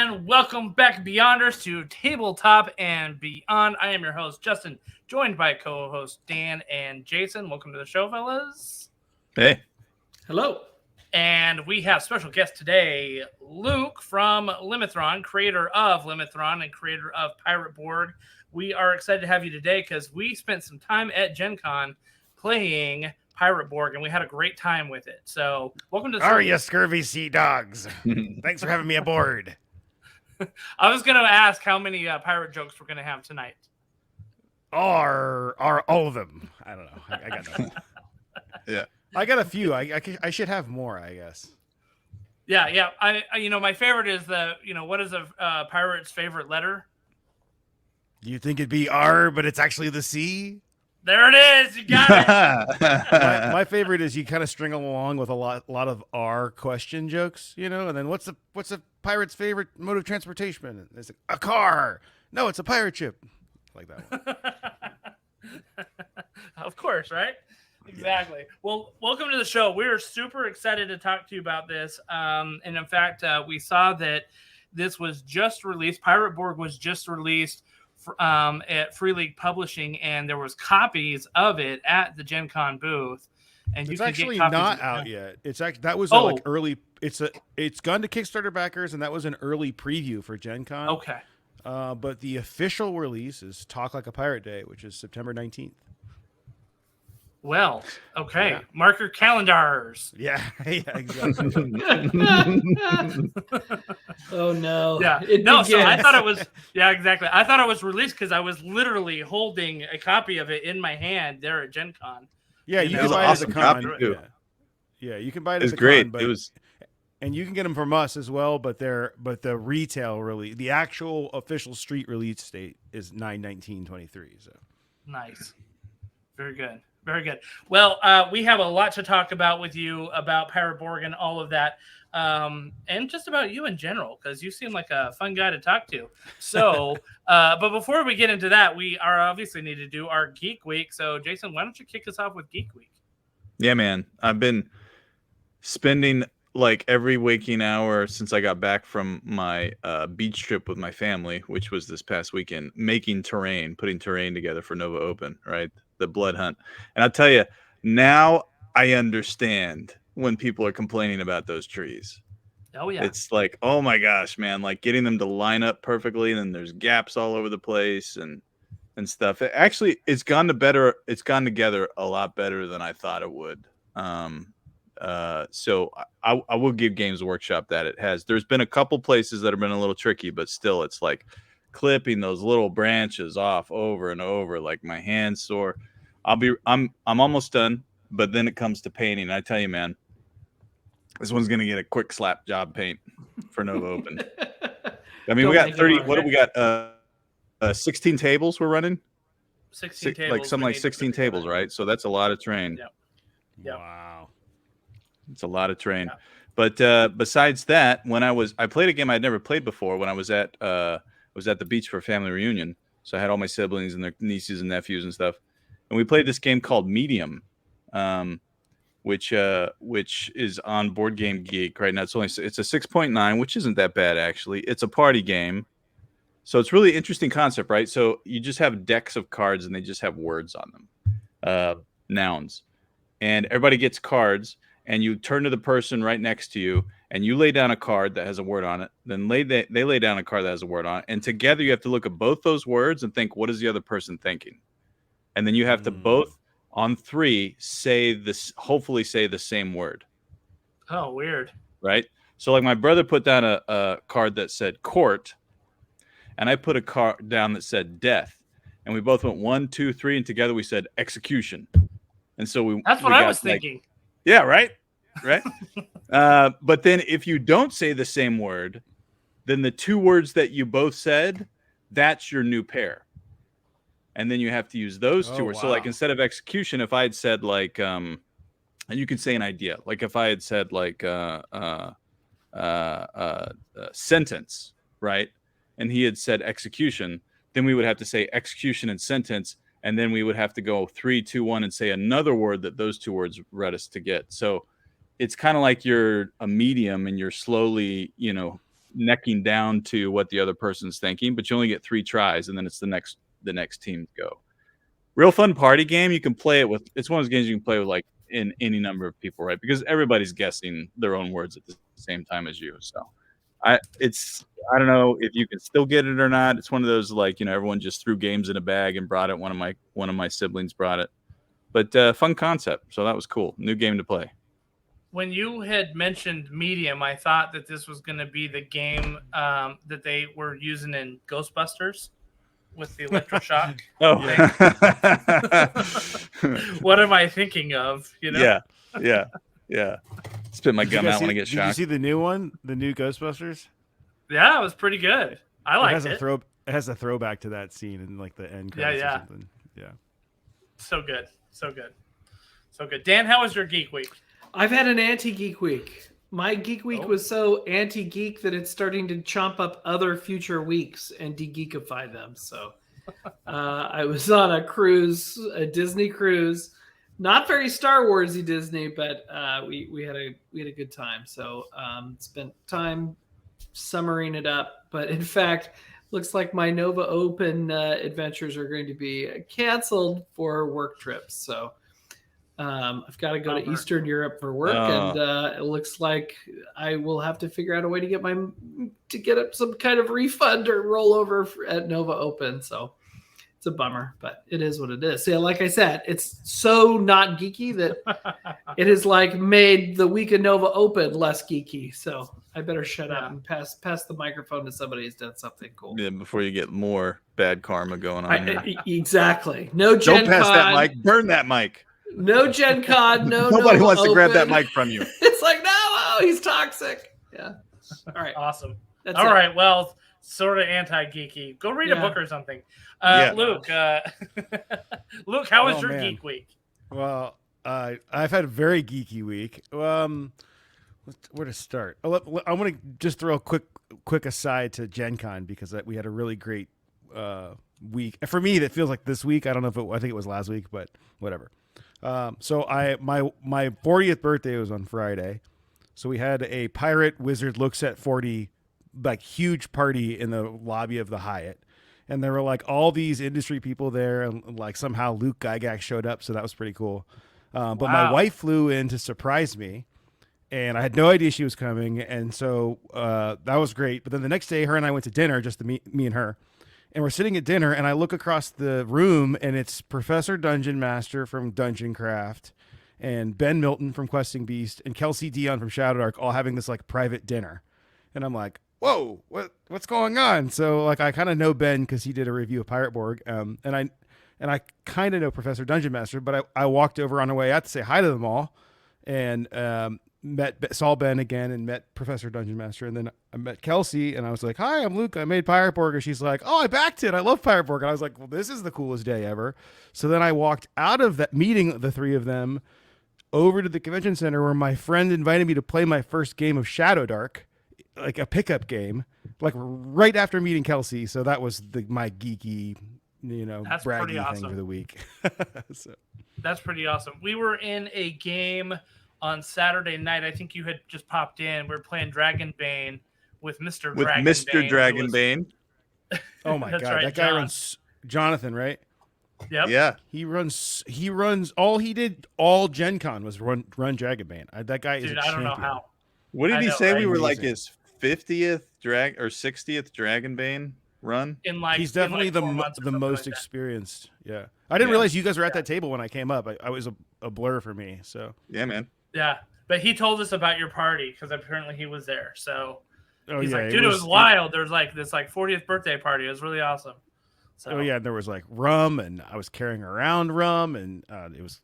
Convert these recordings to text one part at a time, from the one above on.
and welcome back, Beyonders, to Tabletop and Beyond. I am your host, Justin, joined by co-host Dan and Jason. Welcome to the show, fellas. Hey. Hello. And we have special guest today, Luke from Limithron, creator of Limithron and creator of Pirate Borg. We are excited to have you today because we spent some time at GenCon playing Pirate Borg, and we had a great time with it. So, welcome to the show. You scurvy sea dogs. Thanks for having me aboard. I was going to ask how many pirate jokes we're going to have tonight. Are all of them? I don't know. I got nothing. Yeah. I got a few. I should have more, I guess. Yeah. I my favorite is what is a pirate's favorite letter? Do you think it'd be R, but it's actually the C? There it is. You got it. my favorite is you kind of string along with a lot of R question jokes, and then what's a pirate's favorite mode of transportation? It's a car. No, it's a pirate ship. Like that one. Of course, right? Exactly. Well, welcome to the show. We're super excited to talk to you about this. And in fact, we saw that this was just released. Pirate Borg was just released at Free League Publishing, and there was copies of it at the GenCon booth. And it's actually not out yet. It's actually that was like early. It's gone to Kickstarter backers, and that was an early preview for GenCon. Okay. But the official release is Talk Like a Pirate Day, which is September 19th. Well, okay. Yeah. Mark your calendars. Yeah, exactly. Oh no. Yeah. So I thought it was exactly. I thought it was released because I was literally holding a copy of it in my hand there at GenCon. Yeah, you can buy it at the con. Yeah, you can buy it at the great. Con. It was and you can get them from us as well, but the retail release, the actual official street release date is 9/19/23. So nice. Very good. Very good. Well, we have a lot to talk about with you about Pirate Borg and all of that, and just about you in general, because you seem like a fun guy to talk to. So, but before we get into that, we are obviously need to do our Geek Week. So, Jason, why don't you kick us off with Geek Week? Yeah, man. I've been spending like every waking hour since I got back from my beach trip with my family, which was this past weekend, making terrain, putting terrain together for Nova Open, right? The blood hunt. And I'll tell you, now I understand when people are complaining about those trees. Oh, yeah. It's like, oh my gosh, man, like getting them to line up perfectly, and then there's gaps all over the place and stuff. It's gone together a lot better than I thought it would. So I will give Games Workshop that it has. There's been a couple places that have been a little tricky, but still it's like clipping those little branches off over and over, like my hands sore. I'm almost done, but then it comes to painting. And I tell you, man, this one's gonna get a quick slap job paint for Nova Open. I mean, we got 30. What do we got? 16 tables we're running. 16 tables, like something like 16 tables, right? So that's a lot of terrain. Yep. Wow, it's a lot of terrain. But besides that, when I played a game I'd never played before. When I was at the beach for a family reunion, so I had all my siblings and their nieces and nephews and stuff, and we played this game called Medium, which is on Board Game Geek right now. It's a 6.9, which isn't that bad actually. It's a party game, so it's really interesting concept, right? So you just have decks of cards and they just have words on them, nouns, and everybody gets cards. And you turn to the person right next to you, and you lay down a card that has a word on it. Then they lay down a card that has a word on it, and together you have to look at both those words and think, what is the other person thinking? And then you have to both on three hopefully say the same word. Oh, weird. Right? So like my brother put down a card that said court, and I put a card down that said death, and we both went 1, 2, 3, and together we said execution. And so that's what I was thinking. Yeah, right. But then if you don't say the same word, then the two words that you both said, that's your new pair. And then you have to use those two words. Wow. So like instead of execution, if I had said like, and you can say an idea, like if I had said like sentence, right? And he had said execution, then we would have to say execution and sentence. And then we would have to go 3, 2, 1 and say another word that those two words read us to get. So it's kind of like you're a medium and you're slowly, necking down to what the other person's thinking, but you only get 3 tries, and then it's the next team to go. Real fun party game. You can play it with. It's one of those games you can play with like in any number of people, right? Because everybody's guessing their own words at the same time as you. So, I don't know if you can still get it or not. It's one of those like everyone just threw games in a bag and brought it. One of my siblings brought it, but fun concept. So that was cool. New game to play. When you had mentioned Medium, I thought that this was going to be the game that they were using in Ghostbusters with the electroshock. Oh, What am I thinking of? Yeah. Spit my gum out when I get Did you shocked. see the new one, the new Ghostbusters? Yeah, it was pretty good. I liked it. It has a throwback to that scene in like the end credits or something. Yeah. So good. Dan, how was your Geek Week? I've had an anti-geek week. My Geek Week was so anti-geek that it's starting to chomp up other future weeks and de-geekify them. So I was on a cruise, a Disney cruise, not very Star Warsy Disney, but we had a good time. So spent time summering it up. But in fact, looks like my Nova Open adventures are going to be canceled for work trips. So I've got to go to Eastern Europe for work, and it looks like I will have to figure out a way to get some kind of refund or rollover at Nova Open. So it's a bummer, but it is what it is. So, yeah, like I said, it's so not geeky that it has like made the week of Nova Open less geeky. So I better shut up and pass the microphone to somebody who's done something cool. Yeah, before you get more bad karma going on here. Exactly. No GenCon. Don't pass that mic. Burn that mic. No GenCon. No. Nobody Nova wants to grab Open. that mic from you. It's like, no, he's toxic. Yeah. All right. Awesome. That's All it. right. Well, sort of anti-geeky. Go read a book or something. Luke, Luke, how was your Geek Week? Well, I've had a very geeky week. Where to start? I want to just throw a quick aside to GenCon because we had a really great week. For me, that feels like this week. I don't know I think it was last week, but whatever. So my 40th birthday was on Friday. So we had a Pirate Wizard Looks at 40 like huge party in the lobby of the Hyatt. And there were like all these industry people there, and like somehow Luke Gygax showed up, so that was pretty cool. But my wife flew in to surprise me, and I had no idea she was coming, and so that was great. But then the next day, her and I went to dinner, just me and her, and we're sitting at dinner, and I look across the room, and it's Professor Dungeon Master from Dungeon Craft, and Ben Milton from Questing Beast, and Kelsey Dion from Shadow Dark, all having this like private dinner, and I'm like, whoa, what's going on? So like I kind of know Ben because he did a review of Pirate Borg, and I kind of know Professor Dungeon Master, but I walked over on the way out to say hi to them all, and saw Ben again and met Professor Dungeon Master, and then I met Kelsey, and I was like, hi, I'm Luke, I made Pirate Borg, and she's like, oh, I backed it, I love Pirate Borg, and I was like, well, this is the coolest day ever. So then I walked out of that meeting, the three of them, over to the convention center where my friend invited me to play my first game of Shadow Dark, like a pickup game, like right after meeting Kelsey. So that was my geeky, That's braggy pretty awesome. thing for the week. So. That's pretty awesome. We were in a game on Saturday night. I think you had just popped in. We were playing Dragonbane with Mr. Dragonbane. With Mr. Dragonbane. Oh my God. Right, that guy runs Jonathan, right? Yep. Yeah. He runs all Gen Con was run Dragonbane. That guy is a champion. I don't know how. What did he say? Right? We were like his 50th or 60th Dragonbane run. He's definitely the most experienced. Yeah, I didn't realize you guys were at that table when I came up. I was a blur for me. So yeah, man. Yeah, but he told us about your party because apparently he was there. So he's like, dude, it was wild. There's like this 40th birthday party. It was really awesome. So. Oh yeah, there was like rum, and I was carrying around rum, and it was,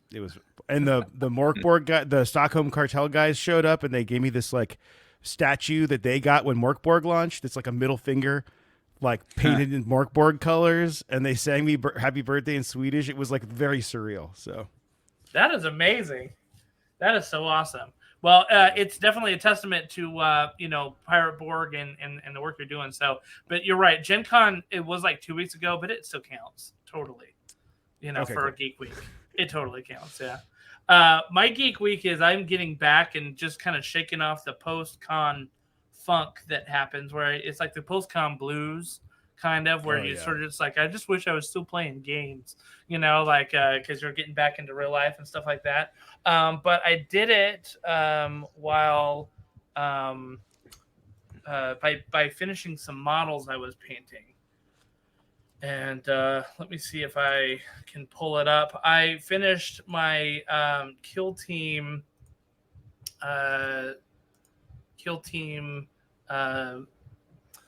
and the Morkborg guy, the Stockholm Cartel guys showed up, and they gave me this like statue that they got when Morkborg launched. It's like a middle finger, like painted in Morkborg colors, and they sang me happy birthday in Swedish. It was like very surreal. So that is amazing. That is so awesome. Well, it's definitely a testament to Pirate Borg and the work you're doing. So, but you're right. Gen Con, it was like 2 weeks ago, but it still counts totally. For a Geek Week, it totally counts. Yeah. My Geek Week is I'm getting back and just kind of shaking off the post-con funk that happens where it's like the post-con blues kind of where you sort of just like, I just wish I was still playing games, like because you're getting back into real life and stuff like that. But I did it while by finishing some models I was painting. And let me see if I can pull it up. I finished my kill team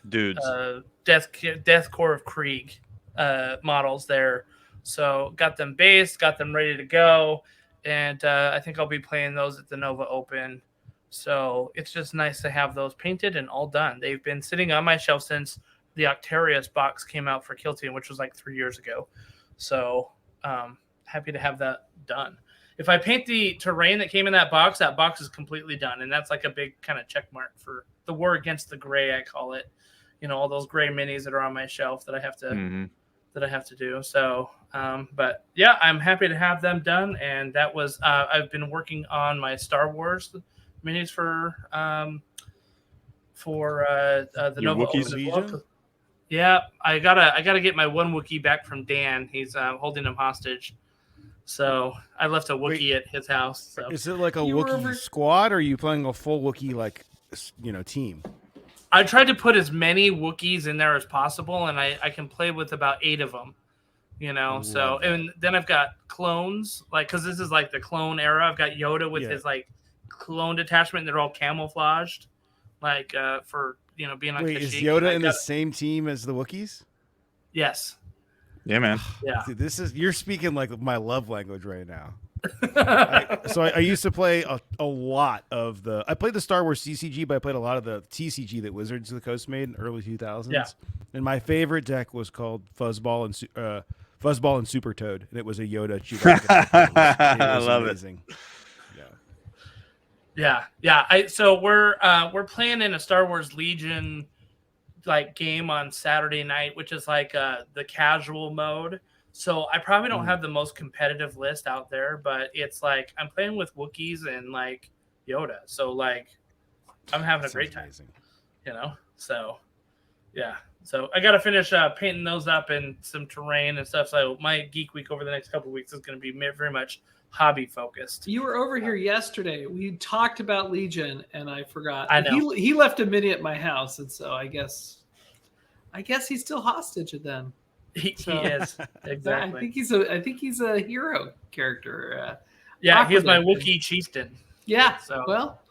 dudes. Death Corps of Krieg models there. So got them based, got them ready to go, and I think I'll be playing those at the Nova Open. So it's just nice to have those painted and all done. They've been sitting on my shelf since the Octarius box came out for Kill Team, which was like 3 years ago. So happy to have that done. If I paint the terrain that came in that box is completely done. And that's like a big kind of check mark for the war against the gray, I call it. All those gray minis that are on my shelf that I have to do. So, but yeah, I'm happy to have them done. And that was, I've been working on my Star Wars minis for the Nova Open as well. Yeah, I gotta get my one Wookiee back from Dan. He's holding him hostage. So I left a Wookiee at his house. So. Is it like a Wookiee squad, or are you playing a full Wookiee team? I tried to put as many Wookiees in there as possible, and I can play with about 8 of them. So and then I've got clones, like because this is like the clone era. I've got Yoda with his like clone detachment, and they're all camouflaged, like for being like. Wait, is Yoda in the same team as the Wookiees? Yes. Yeah, man. Yeah. See, you're speaking like my love language right now. I used to play a lot of I played the Star Wars CCG, but I played a lot of the TCG that Wizards of the Coast made in early 2000s. Yeah. And my favorite deck was called Fuzzball and Super Toad, and it was a Yoda Chewbacca. I love amazing. Yeah. So we're playing in a Star Wars Legion like game on Saturday night, which is like the casual mode. So I probably don't have the most competitive list out there, but it's like I'm playing with Wookiees and like Yoda. So like I'm having a great time. Amazing. So yeah. So I got to finish painting those up and some terrain and stuff. So my Geek Week over the next couple of weeks is going to be very much hobby focused. You were over here yesterday. We talked about Legion, and I forgot. I know. He left a mini at my house, and so I guess he's still hostage then. He is exactly. I think he's a hero character. Yeah, he's my Wookiee chieftain. Yeah. So well,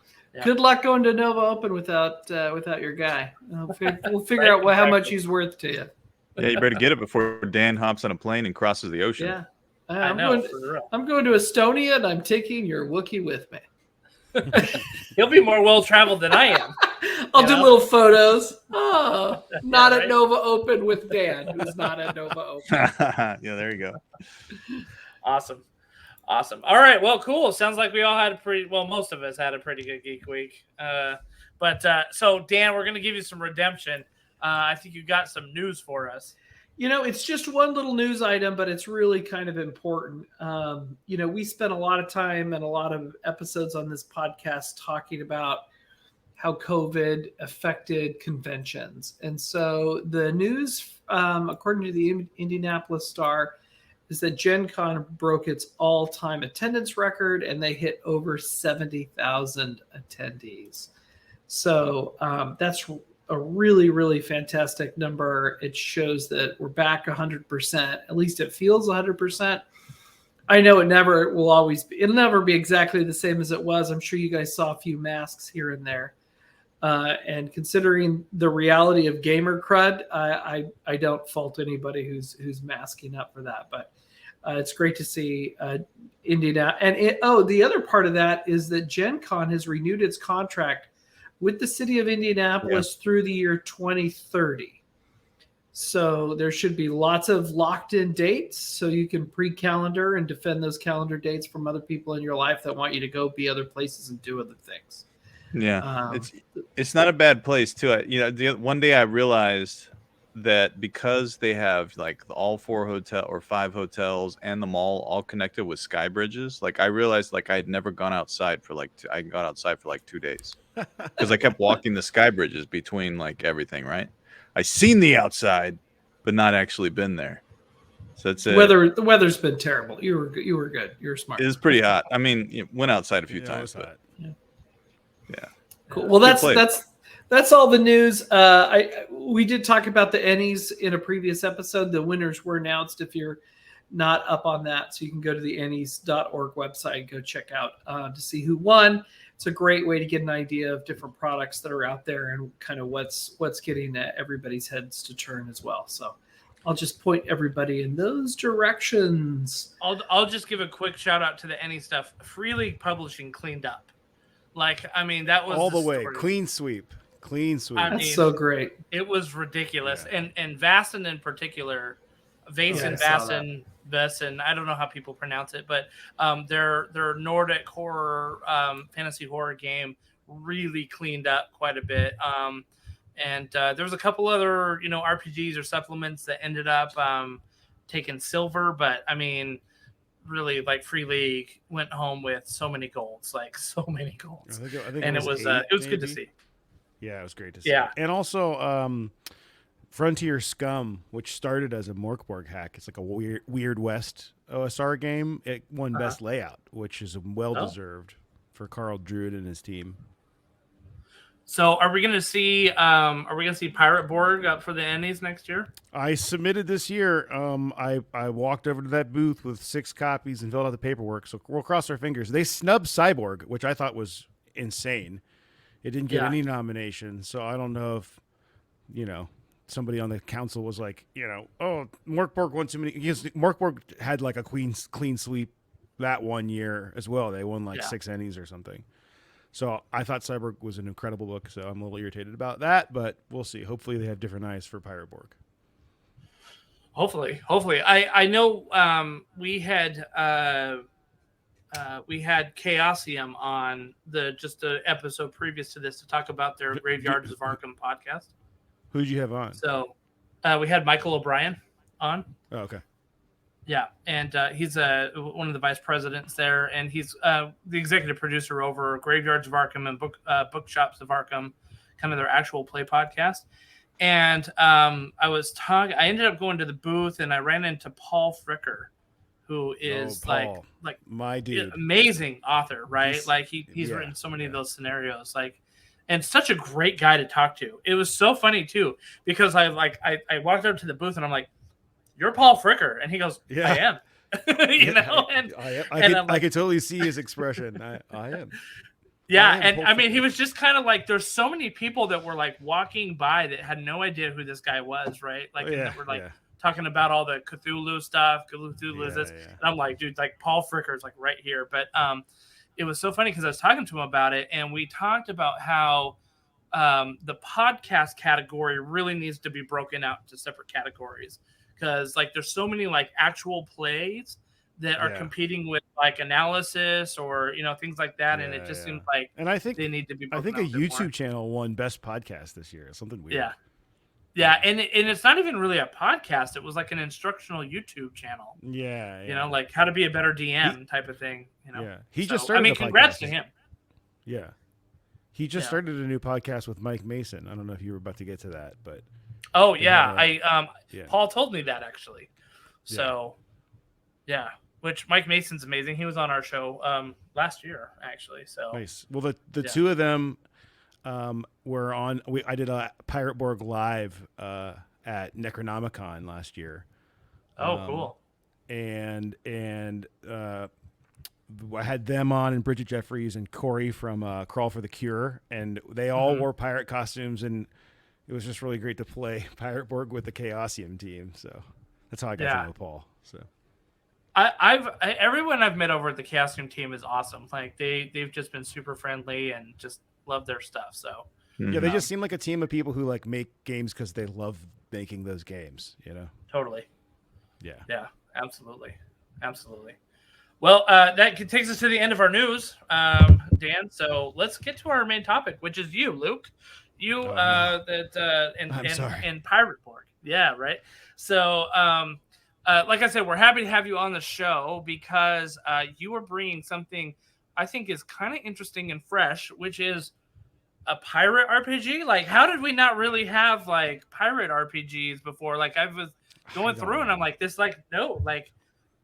good luck going to Nova Open without your guy. We'll figure out how much he's worth to you. Yeah, you better get it before Dan hops on a plane and crosses the ocean. Yeah. I'm going to Estonia, and I'm taking your Wookiee with me. He'll be more well-traveled than I am. I'll do little photos. Oh, not at Nova Open with Dan, who's not at Nova Open. Yeah, there you go. Awesome. All right, well, cool. Sounds like we all had most of us had a pretty good Geek Week. So, Dan, we're going to give you some redemption. I think you got some news for us. It's just one little news item, but it's really kind of important. We spent a lot of time and a lot of episodes on this podcast talking about how COVID affected conventions. And so the news, according to the Indianapolis Star, is that GenCon broke its all-time attendance record, and they hit over 70,000 attendees. So that's a really, really fantastic number. It shows that we're back 100%. At least it feels 100%. I know it'll never be exactly the same as it was. I'm sure you guys saw a few masks here and there. And considering the reality of gamer crud, I don't fault anybody who's masking up for that. But it's great to see Indiana. And the other part of that is that GenCon has renewed its contract with the city of Indianapolis through the year 2030. So there should be lots of locked-in dates, so you can pre-calendar and defend those calendar dates from other people in your life that want you to go be other places and do other things. Yeah, it's not a bad place too. One day I realized that because they have like all 4 hotel or 5 hotels and the mall all connected with sky bridges, like I realized like I had never gone outside for like I got outside for like 2 days because I kept walking the sky bridges between like everything. Right, I seen the outside, but not actually been there. So it's The weather's been terrible. You were good. You were smart. it is pretty hot. I mean, went outside a few Yeah, it times, was but hot. yeah. Cool. Well, Good place. that's all the news. We did talk about the Ennies in a previous episode. The winners were announced. If you're not up on that, so you can go to the ennies.org website and go check out to see who won. It's a great way to get an idea of different products that are out there and kind of what's getting everybody's heads to turn as well. So I'll just point everybody in those directions. I'll just give a quick shout out to the Any stuff. Free League Publishing cleaned up. Like, I mean, that was all the way story. clean sweep. I That's mean, so great. It was ridiculous. Yeah. And Vaesen in particular, Vaesen, I saw Vaesen, I don't know how people pronounce it, but their Nordic horror, fantasy horror game really cleaned up quite a bit. And there was a couple other, RPGs or supplements that ended up taking silver, but I mean, really, like Free League went home with so many golds, like so many golds. I think And it was good to maybe. see. Yeah, it was great to see. Yeah. And also Frontier Scum, which started as a Morkborg hack. It's like a Weird West OSR game. It won Best Layout, which is well-deserved for Carl Druid and his team. So are we going to see Pirate Borg up for the Ennies next year? I submitted this year. I walked over to that booth with 6 copies and filled out the paperwork. So we'll cross our fingers. They snubbed Cyborg, which I thought was insane. It didn't get any nominations. So I don't know if, somebody on the council was like, oh, Morkborg won too many. Because Morkborg had like a clean sweep that one year as well. They won like 6 Ennies or something. So I thought Cyborg was an incredible book, so I'm a little irritated about that, but we'll see. Hopefully they have different eyes for Pirate Borg. Hopefully. I know we had Chaosium on the episode previous to this to talk about their Graveyards of Arkham podcast. Who'd you have on? So we had Michael O'Brien on. Oh, okay. Yeah, and he's one of the vice presidents there, and he's the executive producer over Graveyards of Arkham and Bookshops of Arkham, kind of their actual play podcast. And I ended up going to the booth, and I ran into Paul Fricker, who is like my dude, amazing author, right? He's written so many of those scenarios, and such a great guy to talk to. It was so funny too, because I walked up to the booth and I'm like, "You're Paul Fricker," and he goes, "I am." I could totally see his expression. I am. Yeah, and I mean, he was just kind of like, there's so many people that were like walking by that had no idea who this guy was, right? Like, and that were like talking about all the Cthulhu stuff, and I'm like, dude, like Paul Fricker's like right here. But it was so funny because I was talking to him about it, and we talked about how the podcast category really needs to be broken out into separate categories. Because like there's so many like actual plays that are competing with like analysis or things like that, and it just seems like I think they need to be. I think a YouTube channel won Best Podcast this year. Something weird. Yeah, and it's not even really a podcast. It was like an instructional YouTube channel. Yeah. Like how to be a better DM type of thing. Yeah, he just started. I mean, congrats to him. Yeah, he just started a new podcast with Mike Mason. I don't know if you were about to get to that, but. Oh yeah, Paul told me that actually. So, which Mike Mason's amazing. He was on our show last year actually. So nice. Well, the two of them were on. I did a Pirate Borg live at Necronomicon last year. Oh, cool. And I had them on, and Bridget Jeffries and Corey from Crawl for the Cure, and they all wore pirate costumes, and it was just really great to play Pirate Borg with the Chaosium team. So that's how I got to know Paul. So everyone I've met over at the Chaosium team is awesome. Like they've just been super friendly and just love their stuff. So yeah, they just seem like a team of people who like make games because they love making those games. Totally. Yeah. Absolutely. Well, that takes us to the end of our news, Dan. So let's get to our main topic, which is you, Luke. You and Pirate Borg. Yeah, right. So, like I said, we're happy to have you on the show because you are bringing something I think is kind of interesting and fresh, which is a pirate RPG. Like, how did we not really have like pirate RPGs before? Like, I was going through and I'm like, this, like, no, like,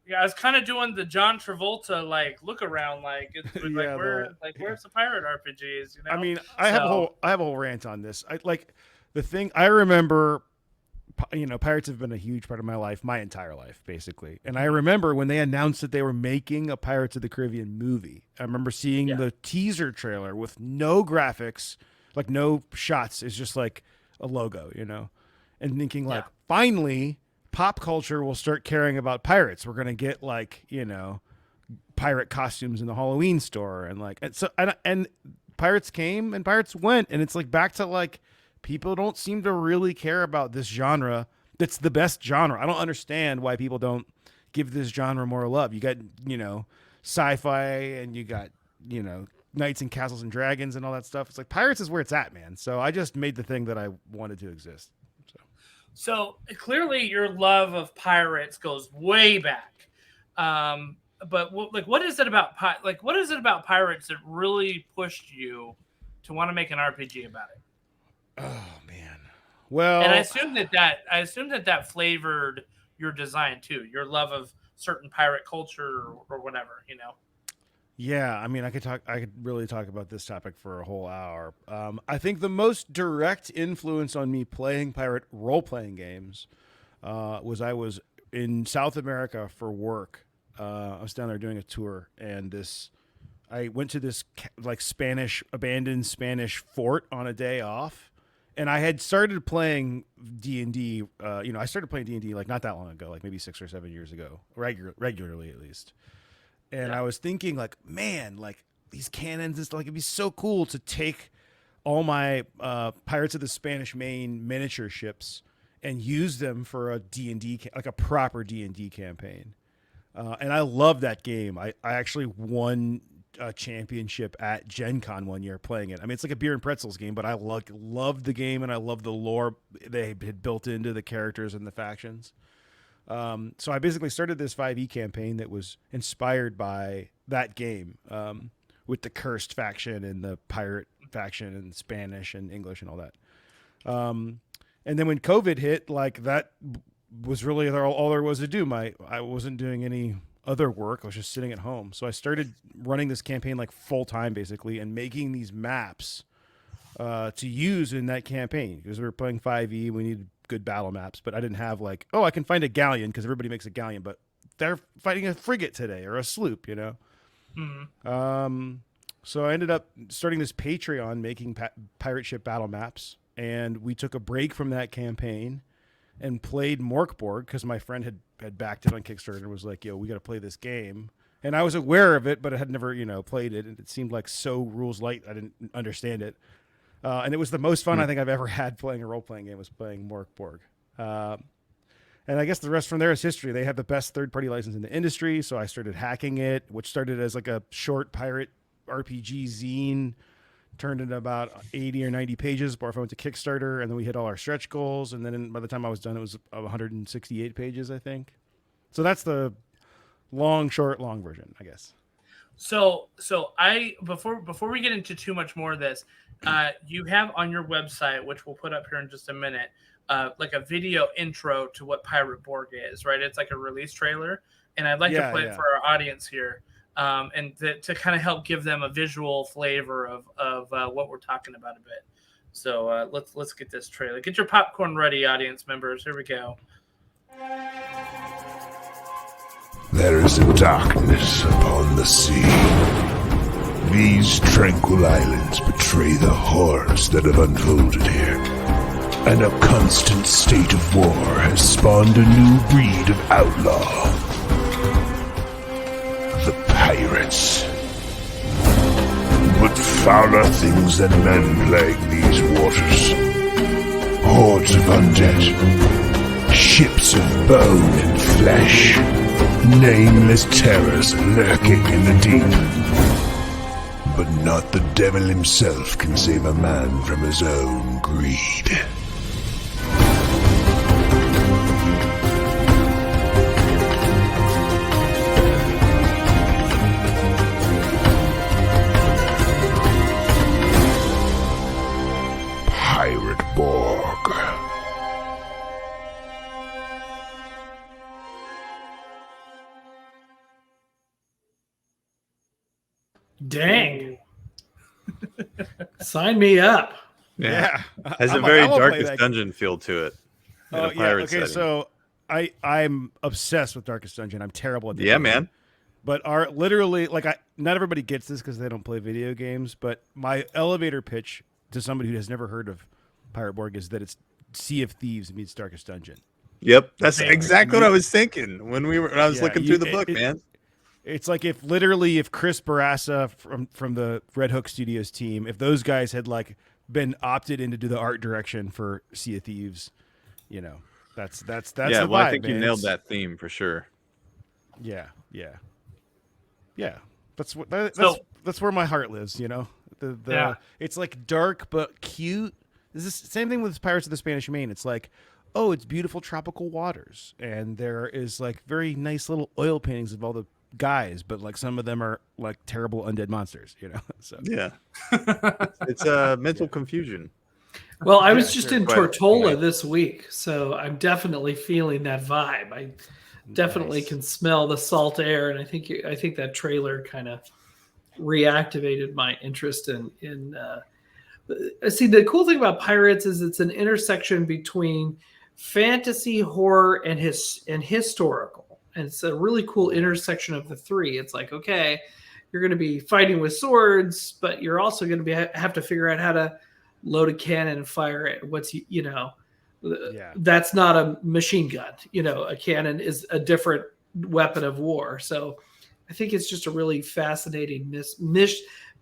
yeah, I was kind of doing the John Travolta like look around, like it's Yeah, where's the pirate RPGs? You know? I mean, I have a whole rant on this. I like the thing. I remember, pirates have been a huge part of my life, my entire life, basically. And I remember when they announced that they were making a Pirates of the Caribbean movie. I remember seeing the teaser trailer with no graphics, like no shots. It's just like a logo, and thinking like, finally, pop culture will start caring about pirates. We're gonna get like pirate costumes in the Halloween store, and pirates came and pirates went, and it's like back to like people don't seem to really care about this genre. That's the best genre. I don't understand why people don't give this genre more love. You got sci-fi, and you got knights and castles and dragons and all that stuff. It's like pirates is where it's at, man. So I just made the thing that I wanted to exist. So clearly, your love of pirates goes way back. But what is it about pirates that really pushed you to want to make an RPG about it? Oh man, well, and I assume that flavored your design too. Your love of certain pirate culture or whatever, Yeah, I mean, I could really talk about this topic for a whole hour. I think the most direct influence on me playing pirate role-playing games was I was in South America for work. I was down there doing a tour, and I went to this like abandoned Spanish fort on a day off, and I had started playing D&D. I started playing D&D like not that long ago, like maybe 6 or 7 years ago, regularly at least. And I was thinking, like, man, like these cannons and stuff, like it'd be so cool to take all my Pirates of the Spanish Main miniature ships and use them for a D&D, like a proper D&D campaign. And I love that game. I actually won a championship at GenCon one year playing it. I mean, it's like a beer and pretzels game, but I loved the game, and I love the lore they had built into the characters and the factions. So I basically started this 5e campaign that was inspired by that game, with the cursed faction and the pirate faction and Spanish and English and all that. And then when COVID hit, like that was really all there was to do. I wasn't doing any other work. I was just sitting at home. So I started running this campaign like full time basically, and making these maps to use in that campaign, because we were playing 5e. We needed good battle maps, but I didn't have like, I can find a galleon because everybody makes a galleon, but they're fighting a frigate today or a sloop, Mm-hmm. So I ended up starting this Patreon making pirate ship battle maps, and we took a break from that campaign and played Borg because my friend had backed it on Kickstarter and was like, we got to play this game. And I was aware of it, but I had never, played it. And it seemed like so rules light. I didn't understand it. And it was the most fun I think I've ever had playing a role-playing game, was playing Borg. And I guess the rest from there is history. They have the best third-party license in the industry, so I started hacking it, which started as like a short pirate RPG zine, turned into about 80 or 90 pages before I went to Kickstarter, and then we hit all our stretch goals, and then by the time I was done, it was 168 pages, I think. So that's the long version, I guess. So before we get into too much more of this, you have on your website, which we'll put up here in just a minute, like a video intro to what Pirate Borg is, right? It's like a release trailer, and I'd like to play it for our audience here, and to kind of help give them a visual flavor of what we're talking about a bit. So let's get this trailer. Get your popcorn ready, audience members. Here we go. There is a darkness upon the sea. These tranquil islands betray the horrors that have unfolded here. And a constant state of war has spawned a new breed of outlaw. The pirates. But fouler things than men plague these waters. Hordes of undead. Ships of bone and flesh. Nameless terrors lurking in the deep. But not the devil himself can save a man from his own greed. Sign me up. Yeah. Has I'm a like, very I will play Darkest that. Dungeon feel to it. In Oh a yeah. pirate Okay, setting. so I'm obsessed with Darkest Dungeon. I'm terrible at the Yeah, game. man. But literally like not everybody gets this because they don't play video games. But my elevator pitch to somebody who has never heard of Pirate Borg is that it's Sea of Thieves meets Darkest Dungeon. Yep, that's Man. exactly what I was thinking when I was Yeah, looking through the book, man. It's like if Chris Barassa from the Red Hook Studios team, if those guys had like been opted in to do the art direction for Sea of Thieves, you know, that's Yeah, the well, vibe, I think you man. nailed that theme for sure. Yeah. That's So- that's where my heart lives. You know, Yeah. it's like dark but cute. This is the same thing with Pirates of the Spanish Main. It's like, oh, it's beautiful tropical waters, and there is like very nice little oil paintings of all the guys, but like some of them are like terrible undead monsters. You know, so Yeah, it's mental confusion. Well, I was Yeah, just sure. in Quite- Tortola quite. this week, so I'm definitely feeling that vibe. I definitely Nice. can smell the salt air, and I think that trailer kind of reactivated my interest in. See, the cool thing about Pirates is it's an intersection between fantasy, horror, and historical, and it's a really cool intersection of the three. It's like, okay, you're going to be fighting with swords, but you're also going to have to figure out how to load a cannon and fire it. Yeah. That's not a machine gun. A cannon is a different weapon of war. So I think it's just a really fascinating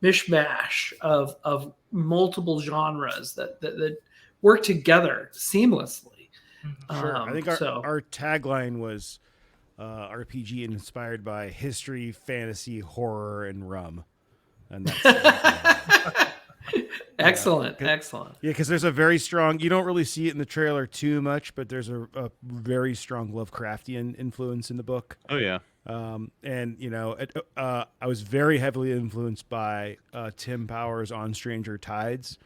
mishmash of multiple genres that work together seamlessly. Sure. I think So- our tagline was RPG inspired by history, fantasy, horror, and rum. And that's Excellent. Yeah, because there's a very strong, you don't really see it in the trailer too much, but there's a very strong Lovecraftian influence in the book. Oh yeah, And, I was very heavily influenced by Tim Powers' On Stranger Tides,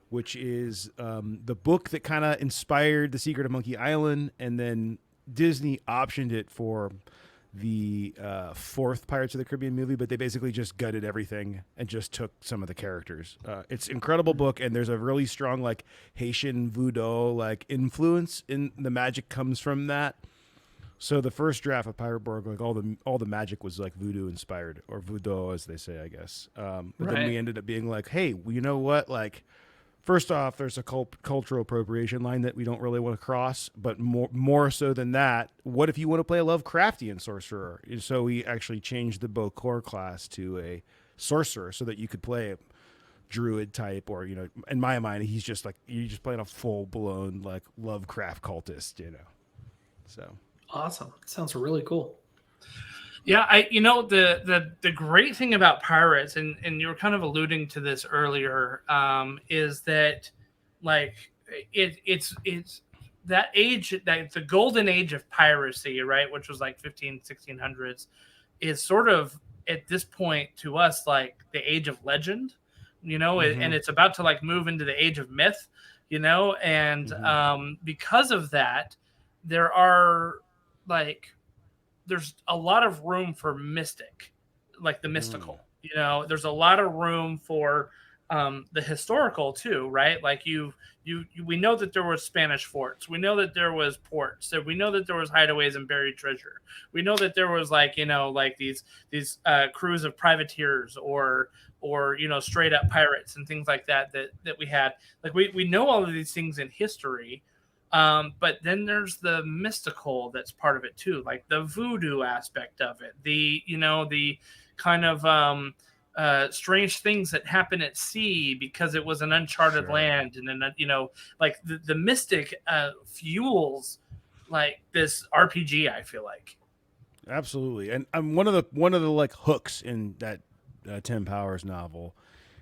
which is the book that kind of inspired The Secret of Monkey Island, and then Disney optioned it for the fourth Pirates of the Caribbean movie, but they basically just gutted everything and just took some of the characters. It's an incredible book, and there's a really strong like Haitian voodoo like influence in the magic comes from that. So the first draft of Pirate Borg, like all the magic was like voodoo inspired, or voodoo as they say, I guess. But then Right. we ended up being like, hey, well, you know what? Like, first off, there's a cultural appropriation line that we don't really want to cross. But more so than that, what if you want to play a Lovecraftian sorcerer? So we actually changed the Bokor class to a sorcerer so that you could play a druid type, or in my mind, he's just like you're just playing a full blown like Lovecraft cultist, So. Awesome. Sounds really cool. Yeah, the great thing about Pirates, and you were kind of alluding to this earlier, is that like it's that age, that the golden age of piracy, right, which was like 1600s, is sort of at this point to us like the age of legend, and it's about to like move into the age of myth, and because of that, there's a lot of room for mystic, like the mystical. There's a lot of room for the historical too, right? Like we know that there was Spanish forts, we know that there was ports, that we know that there was hideaways and buried treasure. We know that there was like these crews of privateers or straight up pirates and things like that we had. Like we know all of these things in history. But then there's the mystical that's part of it too, like the voodoo aspect of it, the kind of strange things that happen at sea because it was an uncharted land, and then like the mystic fuels like this RPG. I feel like Absolutely, and one of the like hooks in that Tim Powers novel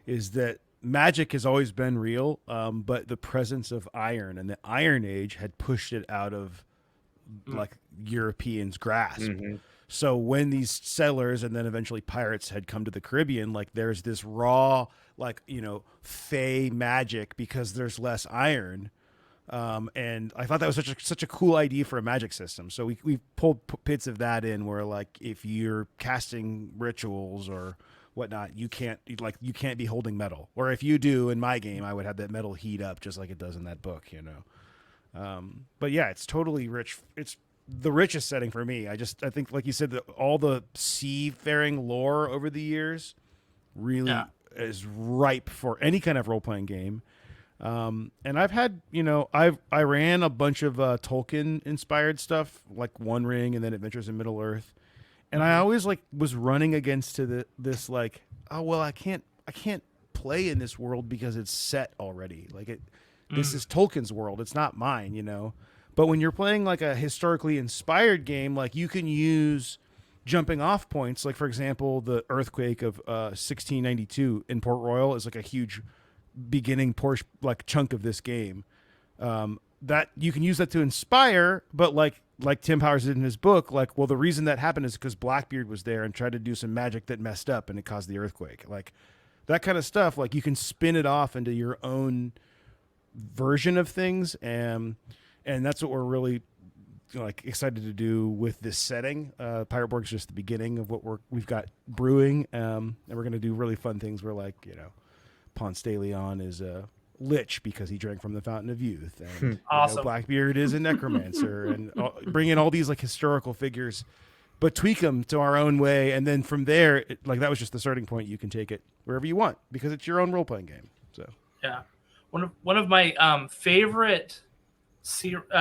is that magic has always been real, but the presence of iron and the Iron Age had pushed it out of like Europeans' grasp. So when these settlers and then eventually pirates had come to the Caribbean, like there's this raw, like fey magic because there's less iron. And I thought that was such a cool idea for a magic system. So we pulled bits of that in where like if you're casting rituals or whatnot, you can't be holding metal. Or if you do in my game, I would have that metal heat up just like it does in that book, you know. But yeah, it's totally rich. It's the richest setting for me. I think, like you said, all the seafaring lore over the years really is ripe for any kind of role-playing game. And I've had, I ran a bunch of Tolkien inspired stuff, like One Ring and then Adventures in Middle Earth. And I always was running against this I can't play in this world because it's set already. This is Tolkien's world. It's not mine, But when you're playing like a historically inspired game, like you can use jumping off points. Like for example, the earthquake of 1692 in Port Royal is like a huge beginning chunk of this game. That you can use that to inspire, but like Tim Powers did in his book, the reason that happened is because Blackbeard was there and tried to do some magic that messed up and it caused the earthquake. Like that kind of stuff. Like you can spin it off into your own version of things, and that's what we're really excited to do with this setting. Pirate Borg is just the beginning of what we've got brewing, and we're going to do really fun things where Ponce de Leon is a lich because he drank from the Fountain of Youth, and awesome. Blackbeard is a necromancer, and bring in all these historical figures, but tweak them to our own way, and then from there, that was just the starting point. You can take it wherever you want because it's your own role playing game. So yeah, one of my favorite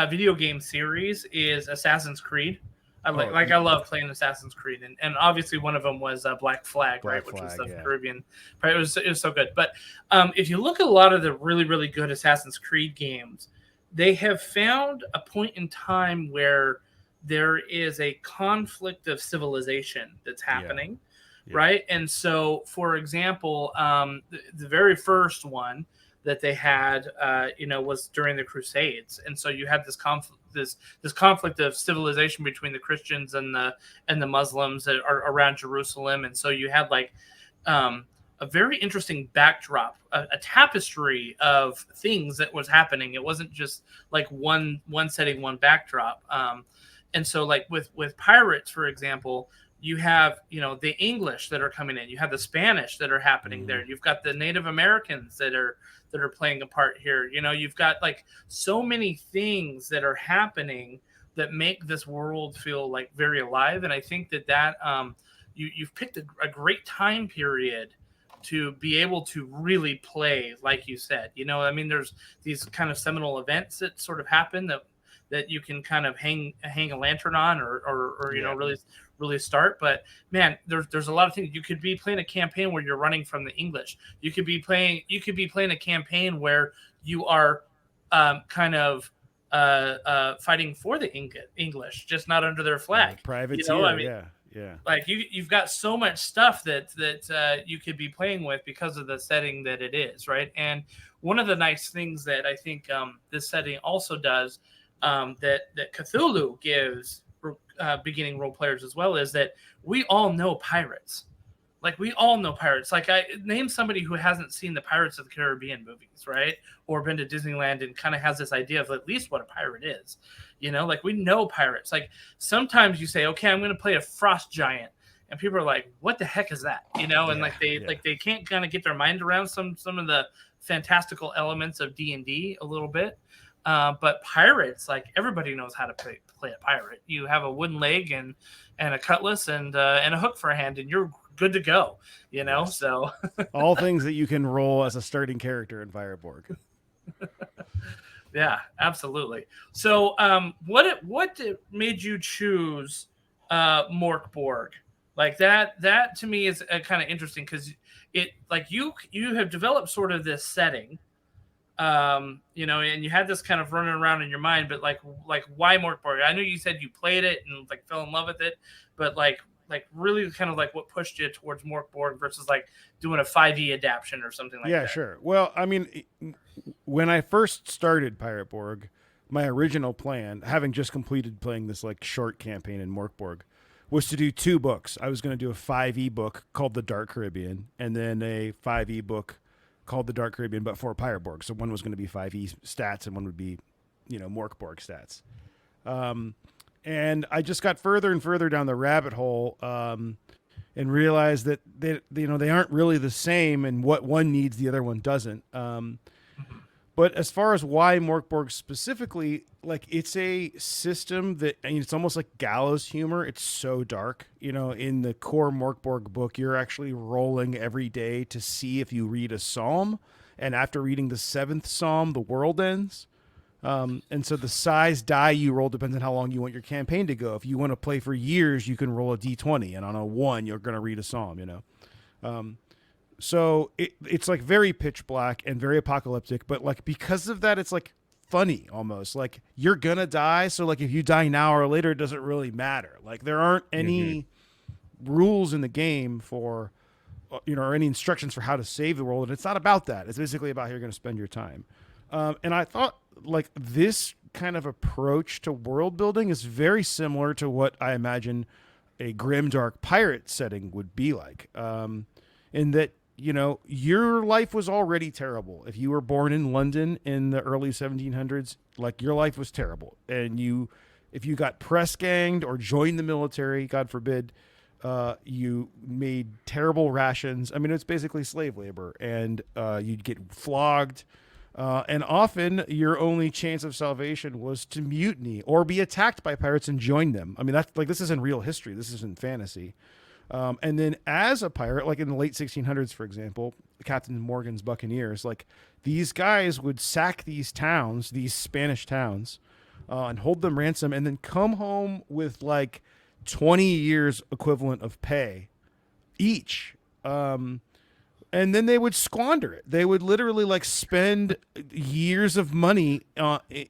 video game series is Assassin's Creed. I love playing Assassin's Creed, and obviously one of them was Black Flag, right, which was the Caribbean. Right, it was so good. But if you look at a lot of the really, really good Assassin's Creed games, they have found a point in time where there is a conflict of civilization that's happening, right? And so, for example, the very first one that they had, was during the Crusades, and so you had this conflict of civilization between the Christians and the Muslims that are around Jerusalem, and so you had a very interesting backdrop, a tapestry of things that was happening. It wasn't just like one setting, one backdrop, and so with pirates, for example. You have, the English that are coming in. You have the Spanish that are happening there. You've got the Native Americans that are playing a part here. You've got so many things that are happening that make this world feel very alive. And I think that you've picked a great time period to be able to really play, like you said. There's these kind of seminal events that sort of happen that you can kind of hang a lantern on or really start. But man, there's a lot of things. You could be playing a campaign where you're running from the English. You could be playing a campaign where you are fighting for the English, just not under their flag. Privateer, you've got so much stuff that you could be playing with because of the setting that it is, right? And one of the nice things that I think this setting also does that Cthulhu gives beginning role players as well is that we all know pirates. We all know pirates. I name somebody who hasn't seen the Pirates of the Caribbean movies, right? Or been to Disneyland and kind of has this idea of at least what a pirate is. We know pirates. Sometimes you say, okay, I'm going to play a frost giant. And people are like, what the heck is that? And they can't kind of get their mind around some of the fantastical elements of D&D a little bit. But pirates, everybody knows how to play a pirate. You have a wooden leg and a cutlass and a hook for a hand, and you're good to go. Yes. So all things that you can roll as a starting character in Pirate Borg. Yeah, absolutely. So, what made you choose Mork Borg? That to me is kind of interesting because it you have developed sort of this setting. And you had this kind of running around in your mind, but why Mork Borg? I know you said you played it and fell in love with it, but really kind of what pushed you towards Mork Borg versus doing a 5e adaptation or something like that. Yeah, sure. Well, I mean, when I first started Pirate Borg, my original plan, having just completed playing this short campaign in Mork Borg, was to do 2 books. I was going to do a 5e book called The Dark Caribbean, and then a 5e book called The Dark Caribbean, but for Pirate Borg. So one was going to be 5e stats, and one would be, Mork Borg stats. And I just got further and further down the rabbit hole. and realize that they aren't really the same, and what one needs the other one doesn't. But as far as why Morkborg specifically, like, it's a system that, I mean, it's almost like gallows humor. It's so dark. In the core Morkborg book, you're actually rolling every day to see if you read a psalm. And after reading the 7th psalm, the world ends. And so the size die you roll depends on how long you want your campaign to go. If you want to play for years, you can roll a d20. And on a 1, you're going to read a psalm, So it's like very pitch black and very apocalyptic, but like because of that, it's like funny almost. Like, you're gonna die, so like if you die now or later, it doesn't really matter. Like, there aren't any rules in the game for or any instructions for how to save the world, and it's not about that. It's basically about how you're gonna spend your time. And I thought like this kind of approach to world building is very similar to what I imagine a grimdark pirate setting would be like. In that, your life was already terrible. If you were born in London in the early 1700s, like, your life was terrible. And if you got press ganged or joined the military, God forbid, you made terrible rations. I mean, it's basically slave labor, and you'd get flogged. And often your only chance of salvation was to mutiny or be attacked by pirates and join them. I mean, that's like, this isn't real history. This isn't fantasy. And then as a pirate, like in the late 1600s, for example, Captain Morgan's Buccaneers, like, these guys would sack these towns, these Spanish towns, and hold them ransom, and then come home with like 20 years equivalent of pay each. And then they would squander it. They would literally like spend years of money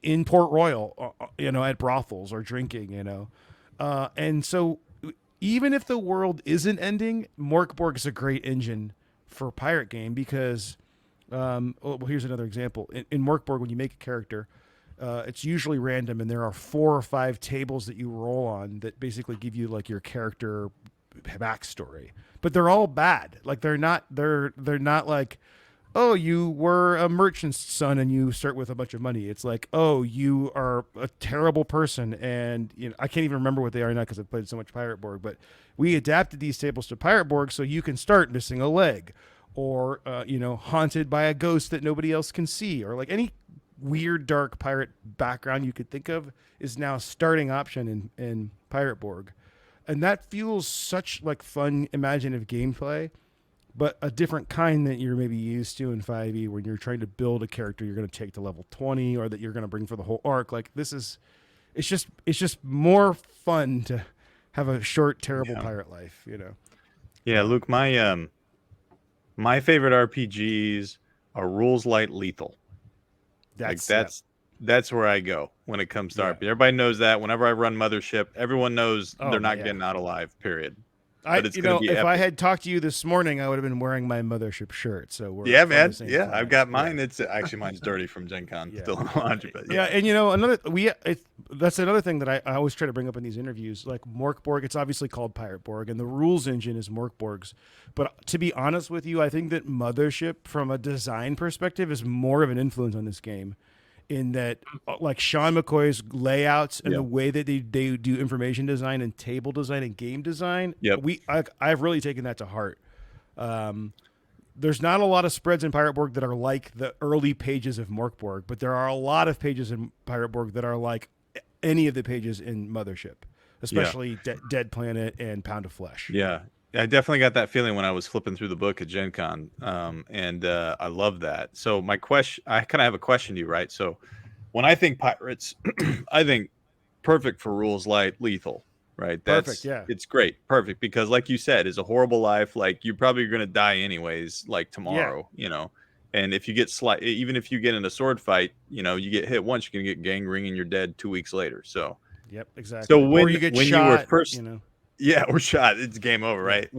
in Port Royal, at brothels or drinking, and so even if the world isn't ending, Morkborg is a great engine for a pirate game because, here's another example. In Morkborg, when you make a character, it's usually random, and there are 4 or 5 tables that you roll on that basically give you like your character backstory. But they're all bad. Like, they're not like, oh, you were a merchant's son and you start with a bunch of money. It's like, oh, you are a terrible person. And, I can't even remember what they are now because I've played so much Pirate Borg, but we adapted these tables to Pirate Borg so you can start missing a leg or, haunted by a ghost that nobody else can see, or like any weird, dark pirate background you could think of is now a starting option in Pirate Borg. And that fuels such like fun, imaginative gameplay, but a different kind that you're maybe used to in 5e when you're trying to build a character you're going to take to level 20 or that you're going to bring for the whole arc. Like, it's just more fun to have a short, terrible pirate life, Yeah, Luke, my favorite RPGs are rules light lethal. That's where I go when it comes to RPG. Everybody knows that. Whenever I run Mothership, everyone knows they're not getting out alive, period. If I had talked to you this morning, I would have been wearing my Mothership shirt. So we're man. Yeah, I've got mine. It's actually, mine's dirty from GenCon. Still in the laundry, but and that's another thing that I always try to bring up in these interviews. Like Morkborg, it's obviously called Pirate Borg, and the rules engine is Morkborg's. But to be honest with you, I think that Mothership, from a design perspective, is more of an influence on this game. In that, like Sean McCoy's layouts and the way that they do information design and table design and game design, I've really taken that to heart. There's not a lot of spreads in Pirate Borg that are like the early pages of Morkborg, but there are a lot of pages in Pirate Borg that are like any of the pages in Mothership, especially Dead Planet and Pound of Flesh. Yeah. I definitely got that feeling when I was flipping through the book at GenCon, and I love that. So I kind of have a question to you, right? So when I think pirates, I think perfect for rules light, lethal, right? Perfect, it's great, perfect, because like you said, it's a horrible life. Like, you're probably going to die anyways, like tomorrow, And if you get even if you get in a sword fight, you get hit once, you're going to get gangrene and you're dead 2 weeks later. So yep, exactly. So or you get shot, you were first. Yeah, or shot. It's game over, right?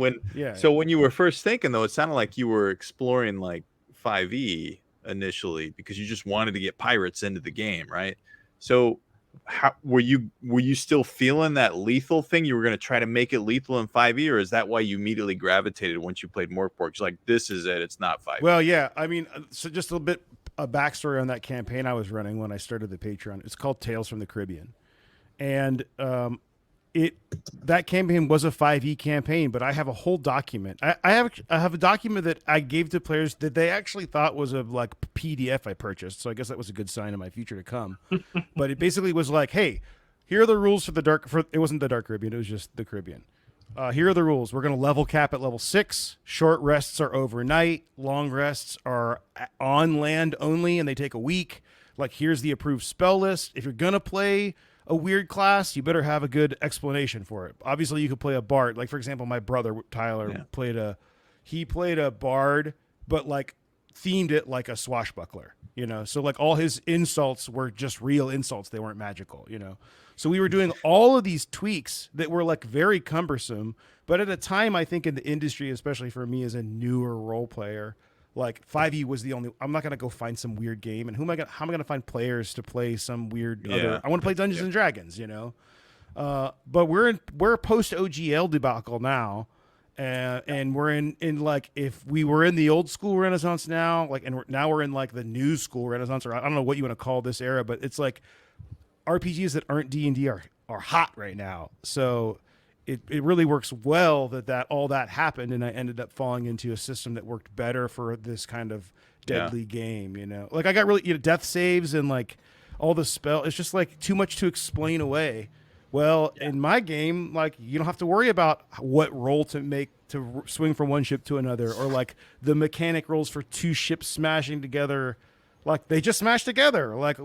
So when you were first thinking, though, it sounded like you were exploring like 5e initially because you just wanted to get pirates into the game, right? So how were you still feeling that lethal thing? You were going to try to make it lethal in 5e, or is that why you immediately gravitated once you played Morkborg? It's like, this is it. It's not 5e. Well, yeah. I mean, so just a little bit of backstory on that campaign I was running when I started the Patreon. It's called Tales from the Caribbean, and that campaign was a 5e campaign, but I have a whole document. I have a document that I gave to players that they actually thought was a like PDF I purchased. So I guess that was a good sign of my future to come. But it basically was like, hey, here are the rules for it wasn't the Dark Caribbean, it was just the Caribbean. Here are the rules. We're going to level cap at level 6. Short rests are overnight. Long rests are on land only, and they take a week. Like, here's the approved spell list. If you're going to play a weird class, you better have a good explanation for it. Obviously, you could play a bard. Like, for example, my brother, Tyler, played a bard, but, like, themed it like a swashbuckler, you know? So, like, all his insults were just real insults. They weren't magical, you know? So we were doing all of these tweaks that were like very cumbersome, but at a time, I think in the industry, especially for me as a newer role player, like 5e was the only. I'm not gonna go find some weird game, and how am I gonna find players to play some weird other? I want to play Dungeons and Dragons, you know. But we're post OGL debacle now, and we're in like if we were in the old school Renaissance now, like, and now we're in like the new school Renaissance, or I don't know what you want to call this era, but it's like. RPGs that aren't D&D are hot right now. So it really works well that all that happened, and I ended up falling into a system that worked better for this kind of deadly game, you know. Like I got really death saves and like all the spell. It's just like too much to explain away. Well, in my game, like you don't have to worry about what roll to make to swing from one ship to another, or like the mechanic rolls for two ships smashing together. Like they just smash together. Like,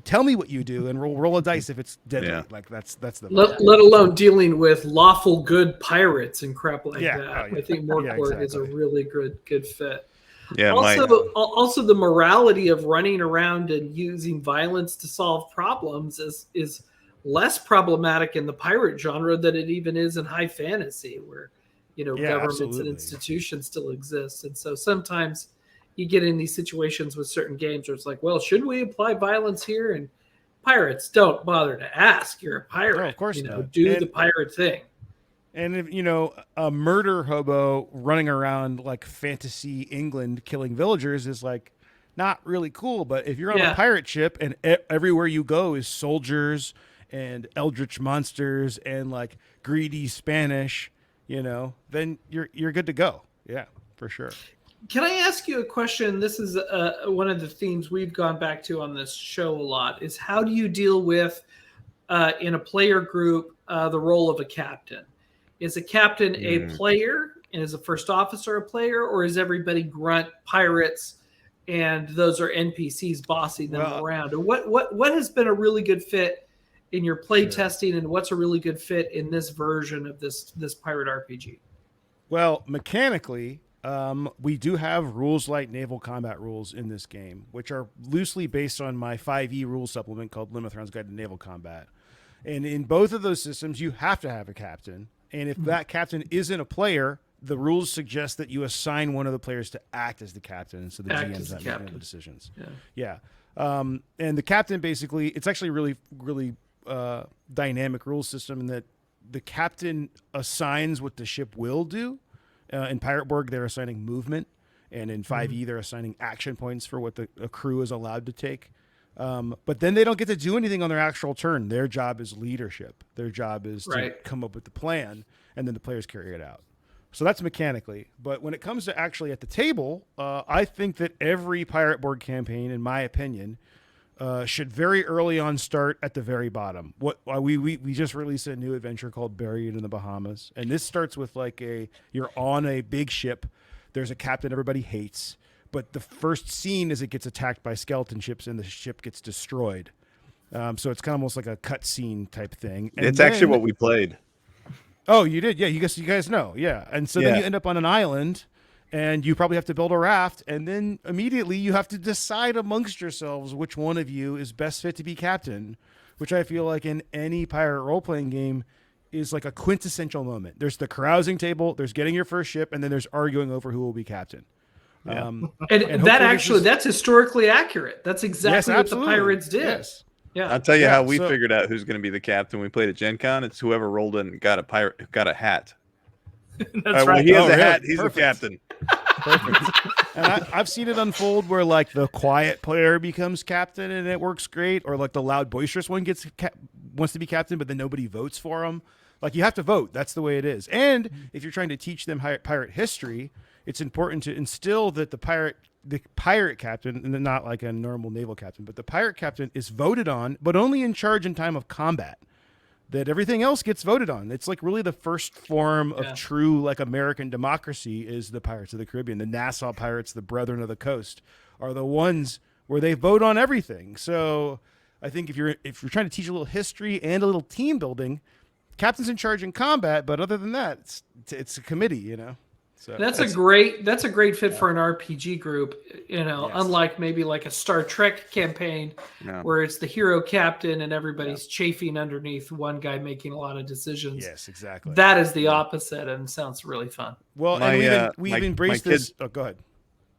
tell me what you do, and roll a dice if it's deadly. Yeah. Like that's the. Let alone dealing with lawful good pirates and crap like that. I think Morkport is a really good fit. Yeah. Also, the morality of running around and using violence to solve problems is less problematic in the pirate genre than it even is in high fantasy, where governments and institutions still exist, and so sometimes. You get in these situations with certain games where it's like, well, should we apply violence here? And pirates don't bother to ask. You're a pirate. No, of course, do the pirate thing. And if a murder hobo running around like fantasy England killing villagers is like not really cool. But if you're on a pirate ship and everywhere you go is soldiers and eldritch monsters and like greedy Spanish, then you're good to go. Yeah, for sure. Can I ask you a question? This is one of the themes we've gone back to on this show a lot, is how do you deal with, in a player group, the role of a captain? Is a captain a player, and is a first officer a player, or is everybody grunt pirates, and those are NPCs bossing them around? Or what has been a really good fit in your play testing, and what's a really good fit in this version of this pirate RPG? Well, mechanically... we do have rules like naval combat rules in this game, which are loosely based on my 5e rule supplement called Limithron's Guide to Naval Combat. And in both of those systems, you have to have a captain. And if that captain isn't a player, the rules suggest that you assign one of the players to act as the captain. And so the GM's not making the decisions. Yeah. And the captain basically, it's actually really, really dynamic rule system in that the captain assigns what the ship will do. In Pirate Borg, they're assigning movement, and in 5e, they're assigning action points for what a crew is allowed to take. But then they don't get to do anything on their actual turn. Their job is leadership. Their job is to come up with the plan, and then the players carry it out. So that's mechanically. But when it comes to actually at the table, I think that every Pirate Borg campaign, in my opinion, should very early on start at the very bottom. We just released a new adventure called Buried in the Bahamas, and this starts with like you're on a big ship. There's a captain everybody hates, but the first scene is it gets attacked by skeleton ships and the ship gets destroyed. So it's kind of almost like a cut scene type thing. And it's actually what we played. Oh, you did? Yeah, you guys know. Yeah, and so then you end up on an island. And you probably have to build a raft, and then immediately you have to decide amongst yourselves which one of you is best fit to be captain, which I feel like in any pirate role-playing game is like a quintessential moment. There's the carousing table, there's getting your first ship, and then there's arguing over who will be captain. Yeah. And that actually, that's historically accurate. That's exactly what the pirates did. Yes. Yeah. I'll tell you how we figured out who's going to be the captain. We played at GenCon. It's whoever rolled in and got a hat. That's right. Well, he has a hat. He's the captain. Perfect. And I've seen it unfold where like the quiet player becomes captain and it works great, or like the loud boisterous one wants to be captain, but then nobody votes for him. Like, you have to vote. That's the way it is. And if you're trying to teach them pirate history, it's important to instill that the pirate captain, and not like a normal naval captain, but the pirate captain is voted on, but only in charge in time of combat. That everything else gets voted on. It's like really the first form of true like American democracy is the Pirates of the Caribbean. The Nassau Pirates, the Brethren of the Coast, are the ones where they vote on everything. So I think if you're trying to teach a little history and a little team building, captain's in charge in combat, but other than that, it's a committee, you know. So that's a great fit for an RPG group, you know, unlike maybe like a Star Trek campaign where it's the hero captain and everybody's chafing underneath one guy making a lot of decisions. Yes, exactly. That is the opposite and sounds really fun. Well, and we've embraced this. Oh, go ahead.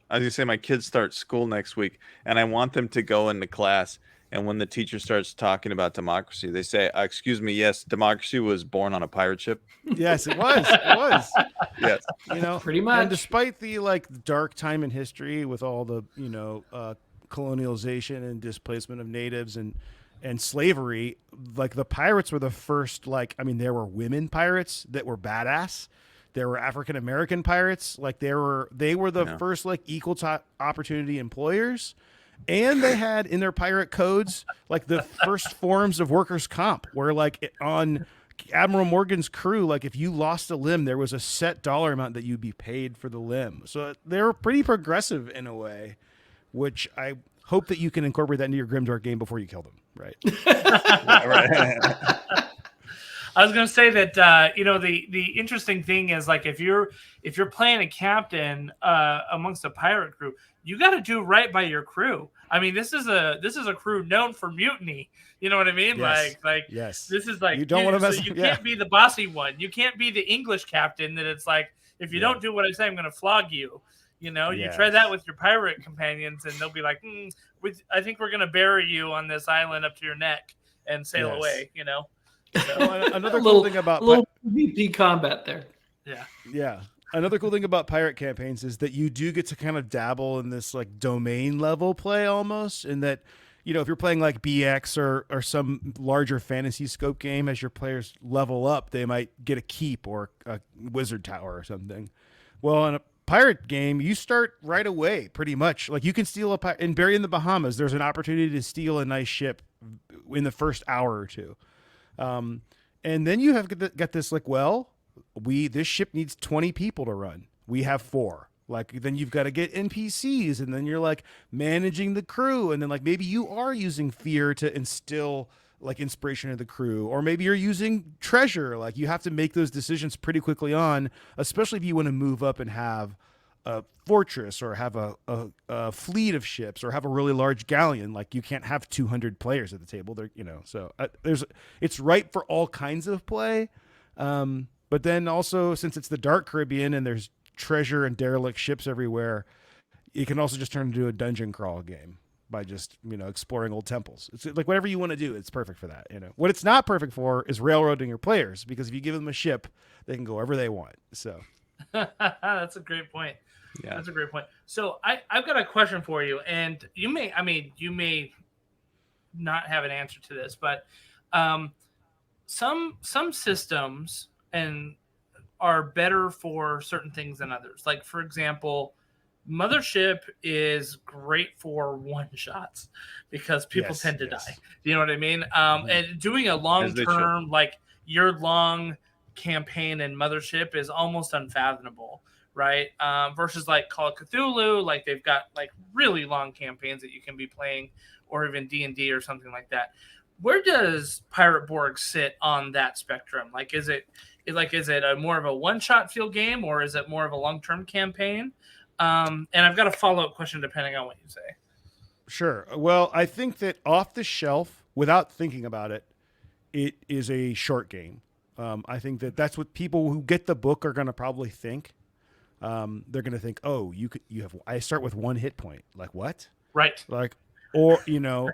I was gonna say my kids start school next week, and I want them to go into class. And when the teacher starts talking about democracy, they say, "Excuse me, yes, democracy was born on a pirate ship." Yes, it was. It was. Yes, you know, pretty much. And despite the like dark time in history with all the colonialization and displacement of natives and slavery, like the pirates were the first. Like, I mean, there were women pirates that were badass. There were African American pirates. Like they were the first like equal opportunity employers. And they had in their pirate codes like the first forms of workers' comp, where like on Admiral Morgan's crew, like if you lost a limb, there was a set dollar amount that you'd be paid for the limb. So they were pretty progressive in a way, which I hope that you can incorporate that into your Grimdark game before you kill them. Right. right. I was going to say that the interesting thing is like if you're playing a captain amongst a pirate crew, you got to do right by your crew. I mean, this is a crew known for mutiny. You know what I mean? Yes. Like yes. This is like you don't want to mess. So you can't be the bossy one. You can't be the English captain that it's like if you don't do what I say, I'm going to flog you. You know, you try that with your pirate companions, and they'll be like, I think we're going to bury you on this island up to your neck and sail away. You know. So, another cool thing about VP combat there. Yeah. Another cool thing about pirate campaigns is that you do get to kind of dabble in this like domain level play almost, in that, you know, if you're playing like BX or some larger fantasy scope game, as your players level up, they might get a keep or a wizard tower or something. Well, in a pirate game, you start right away, pretty much. Like you can steal in Bury in the Bahamas, there's an opportunity to steal a nice ship in the first hour or two. And then you have got this like, well, this ship needs 20 people to run. We have 4. Like, then you've got to get NPCs, and then you're like managing the crew. And then like, maybe you are using fear to instill like inspiration in the crew, or maybe you're using treasure. Like you have to make those decisions pretty quickly on, especially if you want to move up and have a fortress or have a fleet of ships or have a really large galleon. Like you can't have 200 players at the table there, you know, so it's ripe for all kinds of play. But then also, since it's the Dark Caribbean and there's treasure and derelict ships everywhere, it can also just turn into a dungeon crawl game by just, you know, exploring old temples. It's like whatever you want to do, it's perfect for that. You know, what it's not perfect for is railroading your players, because if you give them a ship, they can go wherever they want. So that's a great point. Yeah, that's a great point. So I've got a question for you, and you may not have an answer to this, but some systems are better for certain things than others. Like, for example, Mothership is great for one shots because people tend to die. You know what I mean? And doing a long-term, like year-long campaign in Mothership is almost unfathomable, right? Versus like Call of Cthulhu, like they've got like really long campaigns that you can be playing, or even D&D or something like that. Where does Pirate Borg sit on that spectrum? Like, is it a more of a one-shot feel game, or is it more of a long-term campaign? And I've got a follow-up question depending on what you say. Sure. Well, I think that off the shelf, without thinking about it, it is a short game. I think that's what people who get the book are going to probably think. They're going to think, oh, I start with 1 hit point. Like what? Right. Like, or, you know,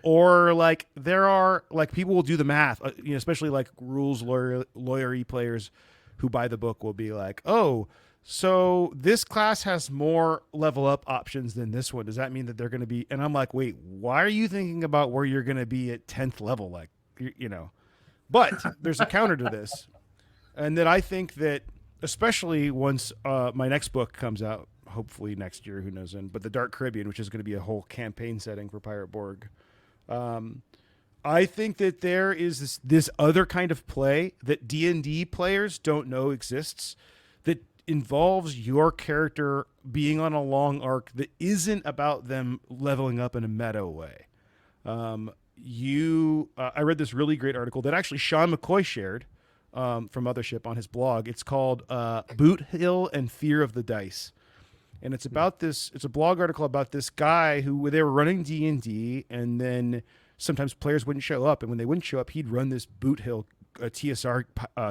or like there are like people will do the math, you know, especially like rules lawyery players who buy the book will be like, oh, so this class has more level up options than this one. Does that mean that they're going to be? And I'm like, wait, why are you thinking about where you're going to be at 10th level? Like, you know, But there's a counter to this, and that I think that, especially once my next book comes out, hopefully next year, who knows when, but the Dark Caribbean, which is going to be a whole campaign setting for Pirate Borg. I think that there is this other kind of play that D&D players don't know exists, that involves your character being on a long arc that isn't about them leveling up in a meta way. I read this really great article that actually Sean McCoy shared from Mothership on his blog. It's called Boot Hill and Fear of the Dice. And it's about this, it's a blog article about this guy who, they were running D&D, and then sometimes players wouldn't show up. And when they wouldn't show up, he'd run this Boot Hill TSR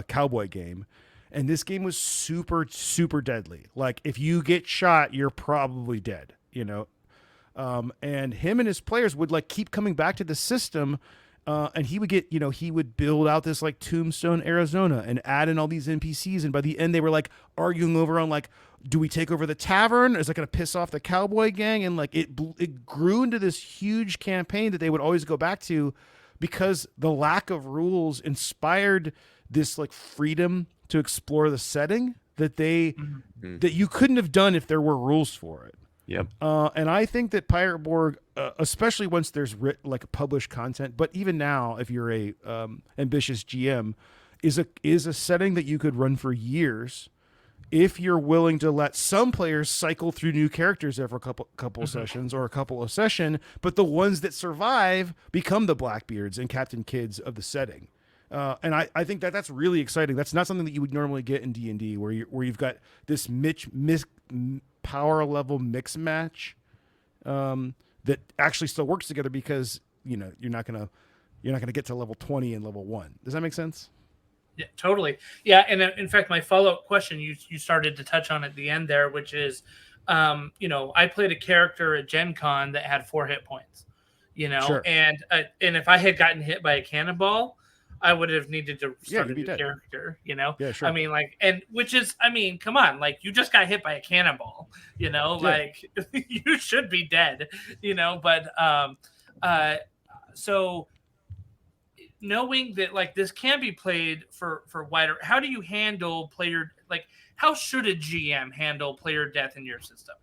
cowboy game. And this game was super, super deadly. Like, if you get shot, you're probably dead, you know? And him and his players would like keep coming back to the system. And he would get, you know, he would build out this like Tombstone, Arizona, and add in all these NPCs. And by the end, they were like arguing over on like, do we take over the tavern? Is it going to piss off the cowboy gang? And like it grew into this huge campaign that they would always go back to, because the lack of rules inspired this like freedom to explore the setting that that you couldn't have done if there were rules for it. Yep. And I think that Pirate Borg, especially once there's like published content, but even now, if you're a ambitious GM, is a setting that you could run for years if you're willing to let some players cycle through new characters every couple sessions or a couple of session, but the ones that survive become the Blackbeards and Captain Kids of the setting. And I think that's really exciting. That's not something that you would normally get in D&D, where you've got this power level mix match that actually still works together, because you know you're not gonna get to level 20 and level 1. Does that make sense? Yeah, totally. Yeah, and in fact, my follow-up question you started to touch on at the end there, which is, you know, I played a character at GenCon that had 4 hit points, you know, Sure. and if I had gotten hit by a cannonball, I would have needed to start a new dead. character, you know? Yeah, sure. I mean, like, and which is, I mean, come on, like, you just got hit by a cannonball, you know, like, you should be dead, you know, but, so knowing that, like, this can be played for wider, how do you handle player, like, how should a GM handle player death in your system?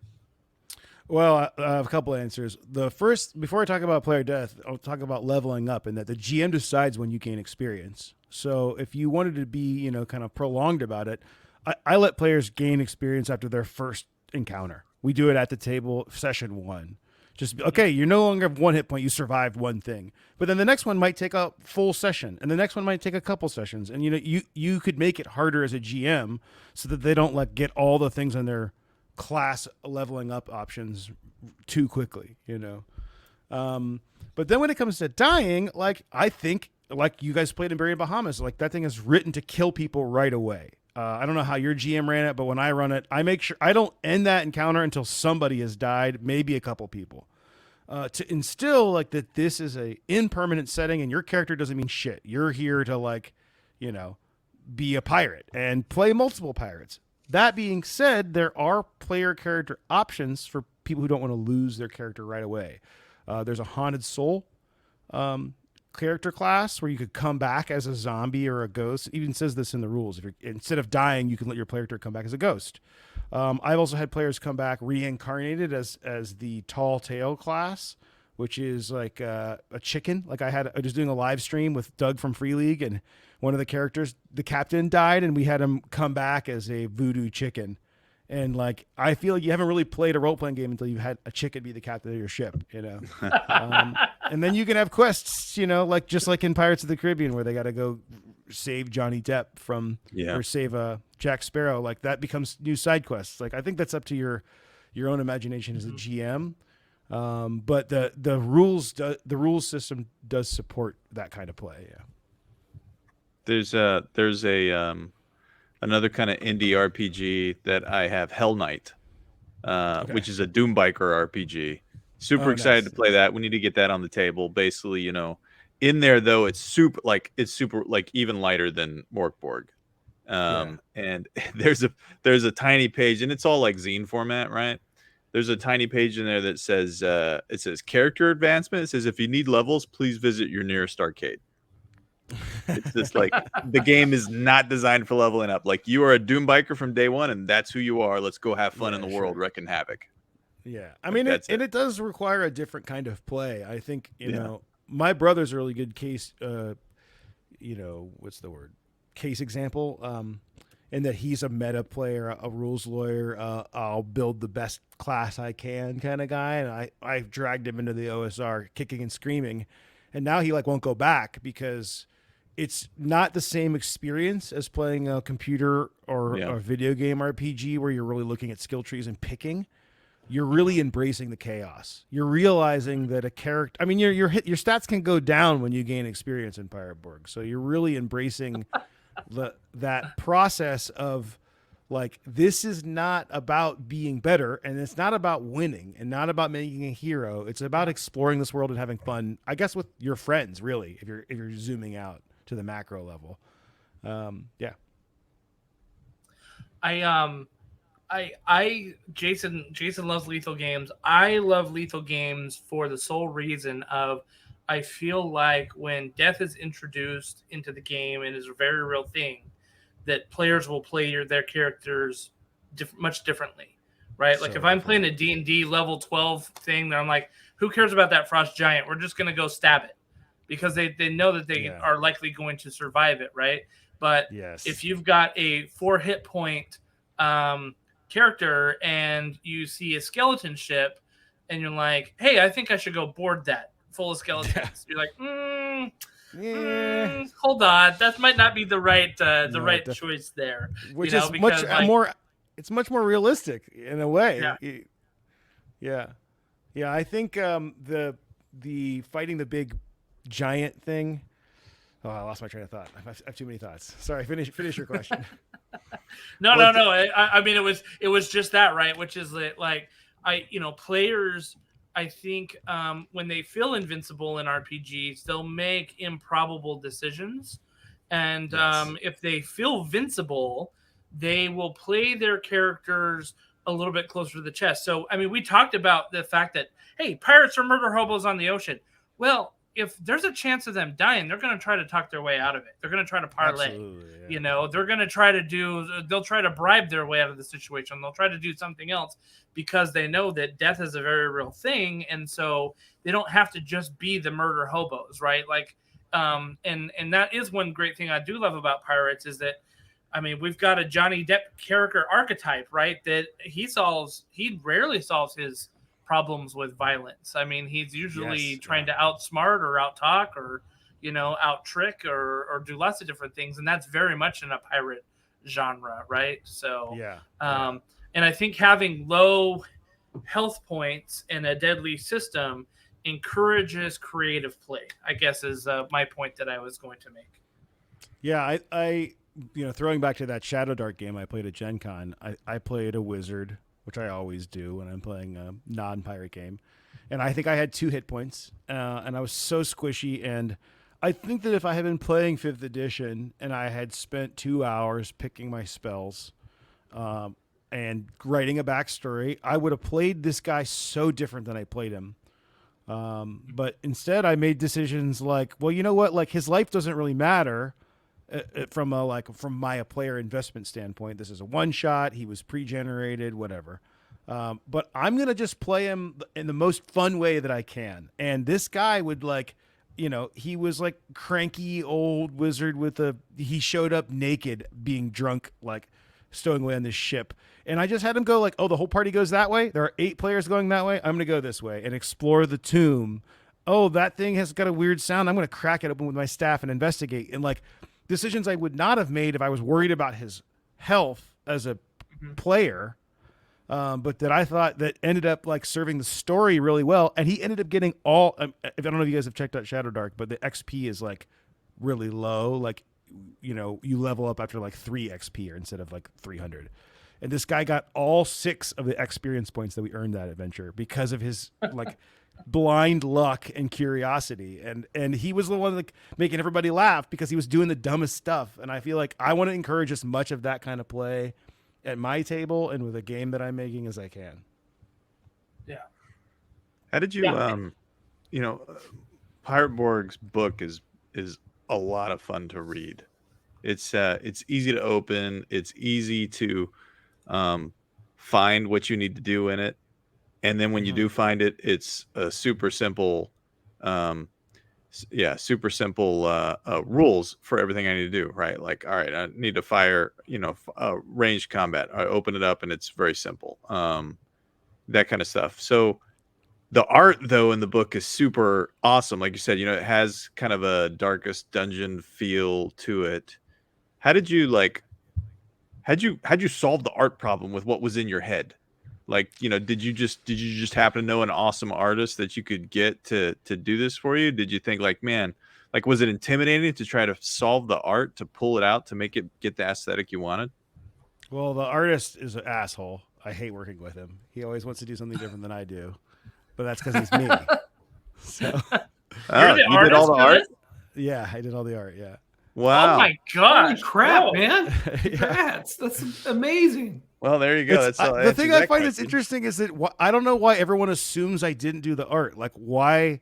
Well, I have a couple of answers. The first, before I talk about player death, I'll talk about leveling up, and that the GM decides when you gain experience. So if you wanted to be, you know, kind of prolonged about it, I let players gain experience after their first encounter. We do it at the table, session 1. Just, okay, you no longer have 1 hit point, you survived one thing. But then the next one might take a full session, and the next one might take a couple sessions. And, you know, you could make it harder as a GM so that they don't like get all the things on their class leveling up options too quickly, you know. But then when it comes to dying, like, I think, like you guys played in Buried Bahamas, like that thing is written to kill people right away. I don't know how your GM ran it, but when I run it, I make sure I don't end that encounter until somebody has died, maybe a couple people, to instill like that this is a impermanent setting and your character doesn't mean shit. You're here to, like, you know, be a pirate and play multiple pirates. That being said, there are player character options for people who don't want to lose their character right away. There's a Haunted Soul character class where you could come back as a zombie or a ghost. It even says this in the rules. If you're, instead of dying, you can let your player character come back as a ghost. I've also had players come back reincarnated as the Tall Tale class, which is like a chicken. Like I was doing a live stream with Doug from Free League, and one of the characters, the captain, died, and we had him come back as a voodoo chicken. And like, I feel like you haven't really played a role-playing game until you've had a chicken be the captain of your ship, you know? And then you can have quests, you know, like just like in Pirates of the Caribbean, where they got to go save Johnny Depp or save Jack Sparrow. Like that becomes new side quests. Like, I think that's up to your own imagination as a GM. But the rules system does support that kind of play. Yeah. There's another kind of indie RPG that I have, Hell Knight, which is a Doom Biker RPG. Super excited to play that. We need to get that on the table. Basically, you know, in there though, it's super even lighter than Morkborg. And there's a tiny page, and it's all like zine format, right? There's a tiny page in there that says it says character advancement. It says if you need levels, please visit your nearest arcade. It's just like the game is not designed for leveling up. Like you are a Doom biker from day one, and that's who you are. Let's go have fun in the world, wrecking havoc. Yeah, I mean, it does require a different kind of play. I think you know my brother's a really good case. What's the word? Case example. In that he's a meta player, a rules lawyer. I'll build the best class I can kind of guy, and I've dragged him into the OSR kicking and screaming, and now he like won't go back because it's not the same experience as playing a computer or a video game RPG where you're really looking at skill trees and picking. You're really embracing the chaos. You're realizing that a character. I mean, your stats can go down when you gain experience in Pirate Borg, so you're really embracing that process of like, this is not about being better, and it's not about winning, and not about making a hero. It's about exploring this world and having fun, I guess, with your friends, really, if you're zooming out to the macro level. Jason loves lethal games. I love lethal games for the sole reason of I feel like when death is introduced into the game and is a very real thing, that players will play their characters much differently, right? So like if I'm playing a D&D level 12 thing, then I'm like, who cares about that frost giant? We're just going to go stab it because they know that they are likely going to survive it, right? But if you've got a 4 hit point character and you see a skeleton ship and you're like, hey, I think I should go board that full of skeletons. You're like, hold on, that might not be the right choice there. Which is much more. It's much more realistic in a way. Yeah. I think the fighting the big giant thing. Oh, I lost my train of thought. I have too many thoughts. Sorry. Finish your question. No. I mean, it was just that, right? Which is that, like, players. I think when they feel invincible in RPGs, they'll make improbable decisions. And if they feel vincible, they will play their characters a little bit closer to the chest. So, I mean, we talked about the fact that, hey, pirates are murder hobos on the ocean. Well, if there's a chance of them dying, they're going to try to talk their way out of it. They're going to try to parlay. They're going to try to they'll try to bribe their way out of the situation. They'll try to do something else because they know that death is a very real thing. And so they don't have to just be the murder hobos, right? Like, and that is one great thing I do love about pirates is that, I mean, we've got a Johnny Depp character archetype, right? That he rarely solves his problems with violence. I mean, he's usually trying to outsmart or outtalk or, out trick or do lots of different things. And that's very much in a pirate genre, right? So, and I think having low health points and a deadly system encourages creative play, I guess is my point that I was going to make. Yeah, I throwing back to that Shadow Dark game I played at GenCon, I played a wizard, which I always do when I'm playing a non-pirate game. And I think I had 2 hit points, and I was so squishy. And I think that if I had been playing 5th edition and I had spent 2 hours picking my spells and writing a backstory, I would have played this guy so different than I played him. But instead, I made decisions like, well, you know what? Like, his life doesn't really matter. From my player investment standpoint, this is a one-shot. He was pre-generated, whatever. But I'm gonna just play him in the most fun way that I can. And this guy would he was like cranky old wizard he showed up naked, being drunk, like stowing away on this ship. And I just had him go like, oh, the whole party goes that way. There are 8 players going that way. I'm gonna go this way and explore the tomb. Oh, that thing has got a weird sound. I'm gonna crack it open with my staff and investigate. And like, decisions I would not have made if I was worried about his health as a player, but that I thought that ended up like serving the story really well. And he ended up getting all, I don't know if you guys have checked out Shadow Dark, but the XP is like really low. Like, you level up after like 3 XP instead of like 300. And this guy got all 6 of the experience points that we earned that adventure because of his like blind luck and curiosity, and he was the one like making everybody laugh because he was doing the dumbest stuff. And I feel like I want to encourage as much of that kind of play at my table and with a game that I'm making as I can. How did you Pirate Borg's book is a lot of fun to read. It's easy to open. It's easy to find what you need to do in it, and then when you do find it, it's a super simple, super simple rules for everything I need to do. Right, like all right, I need to fire, ranged combat. I open it up and it's very simple. That kind of stuff. So the art though in the book is super awesome. Like you said, it has kind of a Darkest Dungeon feel to it. How did you how'd you solve the art problem with what was in your head? Like, did you just happen to know an awesome artist that you could get to do this for you? Did you think like, man, like, was it intimidating to try to solve the art, to pull it out, to make it get the aesthetic you wanted? Well, the artist is an asshole. I hate working with him. He always wants to do something different than I do, but that's because he's me. So, You're the you did all the artist for art? this? yeah, I did all the art. Yeah. Wow. Oh my gosh! Holy crap, Whoa. man! Congrats! That's amazing. Well, there you go. The thing I find that's interesting is that I don't know why everyone assumes I didn't do the art. Like, why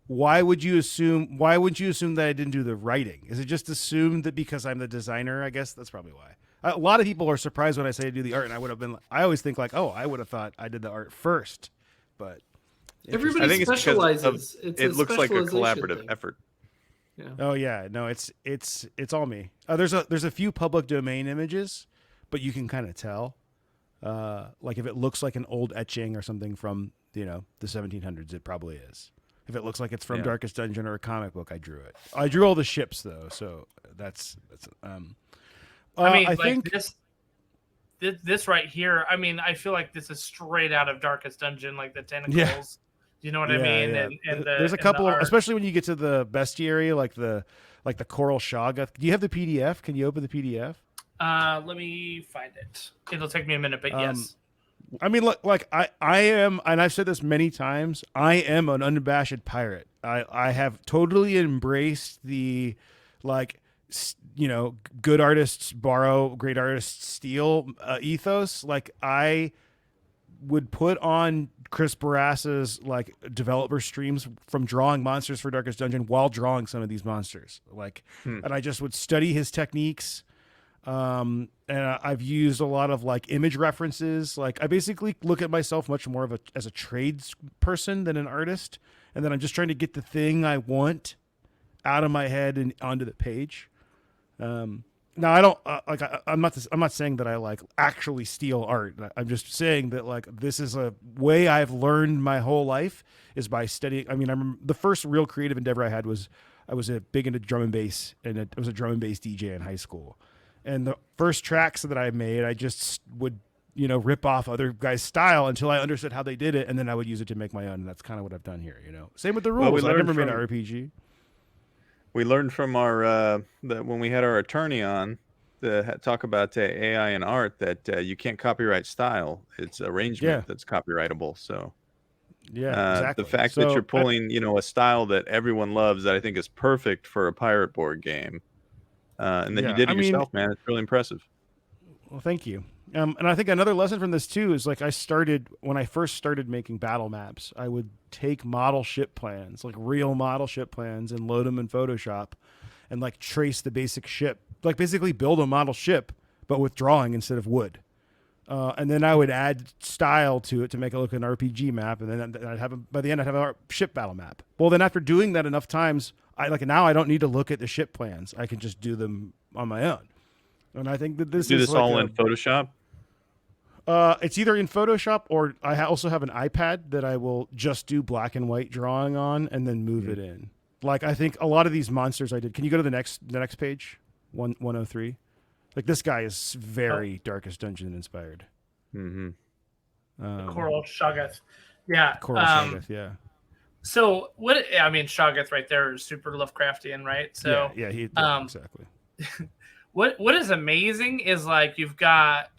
would you assume? Why would you assume that I didn't do the writing? Is it just assumed that because I'm the designer? I guess that's probably why. A lot of people are surprised when I say I do the art, and I always think like, oh, I would have thought I did the art first, but Everybody I think it's because specializes. it looks like a collaborative thing. effort. Yeah. Oh yeah, no, it's all me. There's a few public domain images, but you can kind of tell, like if it looks like an old etching or something from the 1700s, it probably is. If it looks like it's from Darkest Dungeon or a comic book, I drew it. I drew all the ships though, so that's. I think this right here. I mean, I feel like this is straight out of Darkest Dungeon, like the tentacles. Yeah. Do you know what I mean? Yeah. And There's a couple, especially when you get to the bestiary, like the coral shoggoth. Do you have the PDF? Can you open the PDF? Let me find it. It'll take me a minute, but yes. I mean, like I am, and I've said this many times, I am an unabashed pirate. I have totally embraced the, good artists borrow, great artists steal ethos. Like, I would put on Chris Barassa's developer streams from drawing monsters for Darkest Dungeon while drawing some of these monsters. And I just would study his techniques. And I've used a lot of image references. I basically look at myself much more as a trades person than an artist. And then I'm just trying to get the thing I want out of my head and onto the page. Now I don't I'm not saying that I actually steal art. I'm just saying that this is a way I've learned my whole life is by studying. I mean, I remember the first real creative endeavor I had was I was big into drum and bass, and I was a drum and bass DJ in high school. And the first tracks that I made, I just would rip off other guys' style until I understood how they did it, and then I would use it to make my own. And that's kind of what I've done here. Same with the rules. I've never made an RPG. We learned from our when we had our attorney on to talk about AI and art that you can't copyright style. It's arrangement that's copyrightable. So exactly. The fact that you're pulling a style that everyone loves, that I think is perfect for a Pirate Borg game, and that you did it yourself, man, it's really impressive. Well, thank you. And I think another lesson from this too is when I first started making battle maps, I would take model ship plans, real model ship plans, and load them in Photoshop and trace the basic ship, basically build a model ship, but with drawing instead of wood. And then I would add style to it to make it look like an RPG map. And then by the end I'd have a ship battle map. Well, then after doing that enough times, now I don't need to look at the ship plans. I can just do them on my own. And I think that this do this all in Photoshop. It's either in Photoshop or I also have an iPad that I will just do black and white drawing on and then move it in. I think a lot of these monsters I did. Can you go to the next page? 103. This guy is very Darkest Dungeon inspired. Mm-hmm. Coral Shoggoth. Yeah. Coral Shoggoth, yeah. So Shoggoth right there is super Lovecraftian, right? So yeah, exactly. What is amazing is you've got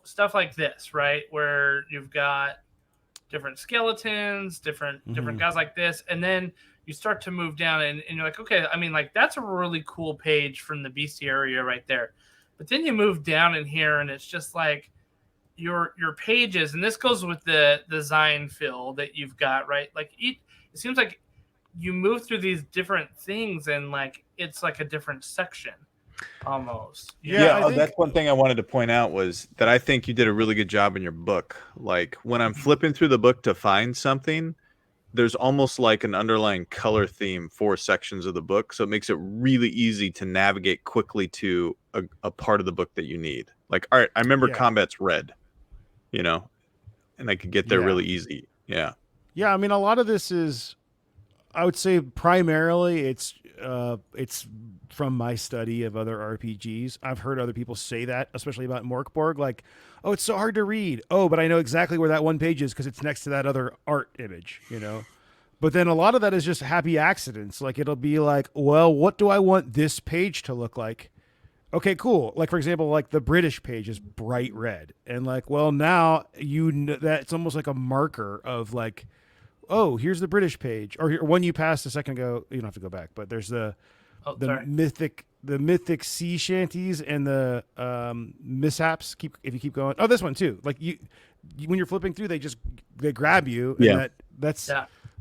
stuff like this, right? Where you've got different skeletons, different guys like this. And then you start to move down and you're like, okay, that's a really cool page from the bestiary right there. But then you move down in here and it's just your pages. And this goes with the design fill that you've got, right? It seems like you move through these different things, and like it's like a different section almost. Yeah, I think- that's one thing I wanted to point out was that I think you did a really good job in your book. Like when I'm flipping through the book to find something, there's almost like an underlying color theme for sections of the book, so it makes it really easy to navigate quickly to a part of the book that you need. Like, all right, I remember combat's red, you know, and I could get there really easy. Yeah. Yeah, I mean, a lot of this is, I would say, primarily it's from my study of other RPGs. I've heard other people say that, especially about Morkborg, like, oh, it's so hard to read. Oh, but I know exactly where that one page is because it's next to that other art image, you know? But then a lot of that is just happy accidents. Like, it'll be like, well, what do I want this page to look like? Okay, cool. Like, for example, like the British page is bright red. And like, well, now that's almost like a marker of like, oh, here's the British page. Or one you passed a second ago. You don't have to go back, but there's the mythic sea shanties and the mishaps. If you keep going. Oh, this one too. Like you when you're flipping through, they grab you. And that's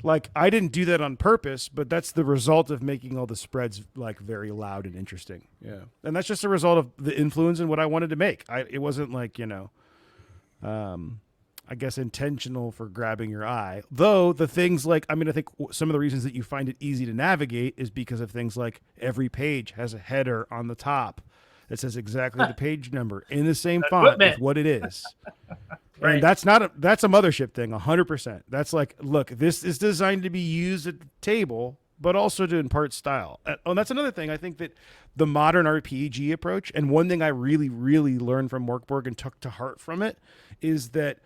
like, I didn't do that on purpose, but that's the result of making all the spreads like very loud and interesting. Yeah, and that's just a result of the influence and what I wanted to make. It wasn't like, you know, I guess intentional for grabbing your eye. Though the things like, I mean, I think some of the reasons that you find it easy to navigate is because of things like every page has a header on the top that says exactly the page number in the same font with what it is. Right. And that's a mothership thing, 100%. That's like, look, this is designed to be used at the table, but also to impart style. And that's another thing. I think that the modern RPG approach, and one thing I really, really learned from Morkborg and took to heart from it, is that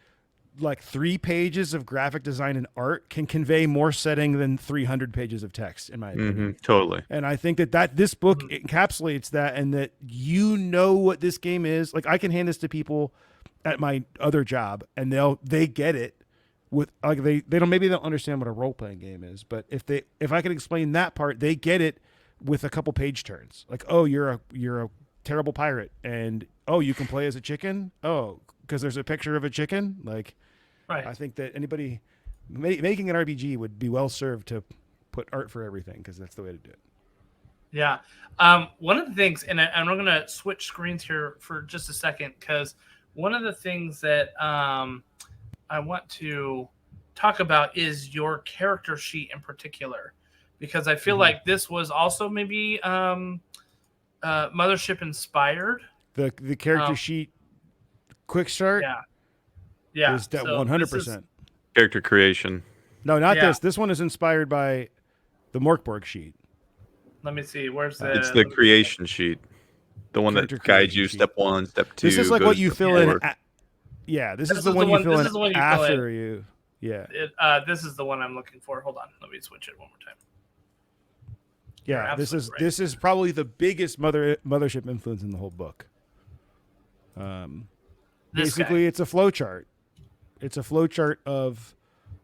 like 3 pages of graphic design and art can convey more setting than 300 pages of text, in my opinion. Totally. And I think that this book encapsulates that, and that you know what this game is. Like, I can hand this to people at my other job, and they get it with like they don't understand what a role playing game is, but if I can explain that part, they get it with a couple page turns. Like, oh, you're a terrible pirate, and oh, you can play as a chicken. Oh, because there's a picture of a chicken. Like, right. I think that anybody making an RPG would be well served to put art for everything, because that's the way to do it. Yeah. One of the things, and I'm going to switch screens here for just a second, because one of the things that I want to talk about is your character sheet in particular, because I feel like this was also maybe Mothership inspired. The character sheet quick start. Yeah. Is that 100%. Character creation. No, not this. This one is inspired by the Morkborg sheet. Let me see. Where's the? It's the creation sheet. The one that guides you step 1, step 2. This is like what you fill in. This is the one you fill in after you. Yeah. This is the one I'm looking for. Hold on. Let me switch it one more time. Yeah, this is probably the biggest Mothership influence in the whole book. Basically, it's a flow chart. It's a flow chart of